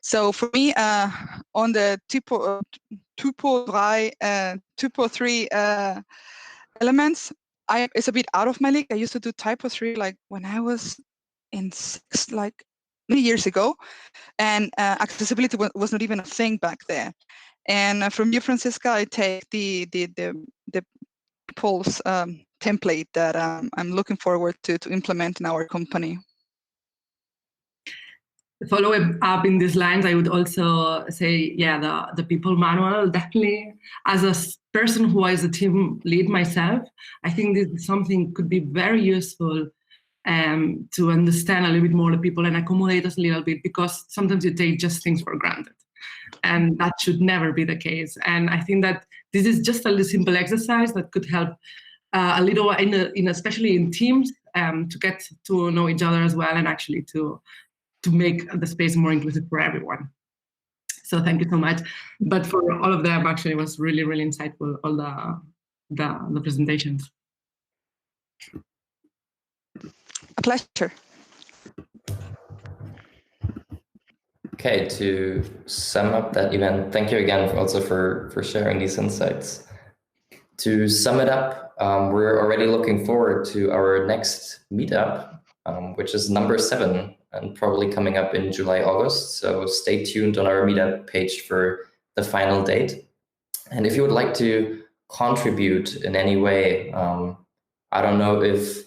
D: So for me, on the Typo 3 elements, it's a bit out of my league. I used to do Typo 3 like when I was in 6th, like many years ago, and accessibility was not even a thing back there. And from you, Francisca, I take the Pulse template that I'm looking forward to implement in our company.
A: Follow up in these lines, I would also say, yeah, the people manual, definitely. As a person who is a team lead myself, I think this is something could be very useful to understand a little bit more the people and accommodate us a little bit, because sometimes you take just things for granted. And that should never be the case. And I think that this is just a little simple exercise that could help a little, especially in teams, to get to know each other as well, and actually to make the space more inclusive for everyone. So thank you so much. But for all of them, actually, it was really, really insightful, all the presentations.
D: A pleasure.
C: Okay, to sum up that event, thank you again also for sharing these insights. To sum it up, we're already looking forward to our next meetup, which is number 7 and probably coming up in July, August. So stay tuned on our meetup page for the final date. And if you would like to contribute in any way, I don't know if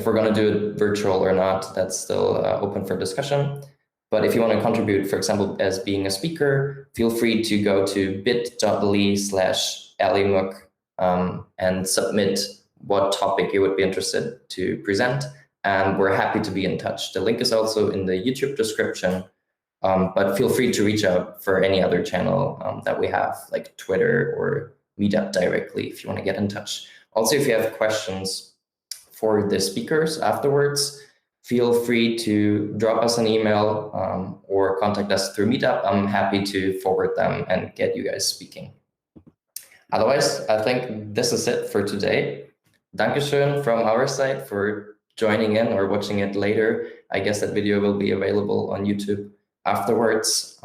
C: we're going to do it virtual or not, that's still open for discussion. But if you want to contribute, for example, as being a speaker, feel free to go to bit.ly/alimuk and submit what topic you would be interested to present. And we're happy to be in touch. The link is also in the YouTube description, but feel free to reach out for any other channel that we have, like Twitter or Meetup directly, if you want to get in touch. Also, if you have questions for the speakers afterwards, feel free to drop us an email or contact us through Meetup. I'm happy to forward them and get you guys speaking. Otherwise, I think this is it for today. Dankeschön from our side for joining in or watching it later. I guess that video will be available on YouTube afterwards.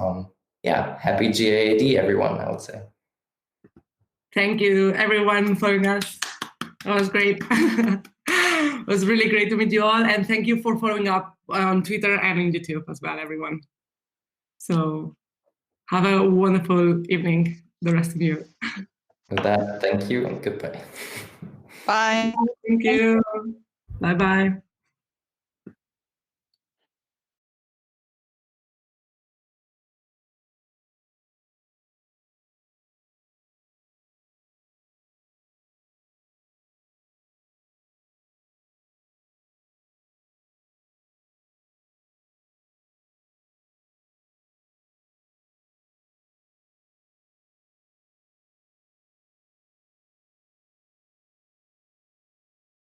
C: Yeah, happy GAAD, everyone, I would say.
A: Thank you, everyone, for joining us. That was great. It was really great to meet you all, and thank you for following up on Twitter and on YouTube as well, everyone. So have a wonderful evening, the rest of you.
C: With that, thank you and goodbye.
D: Bye.
A: Thank you. Bye-bye.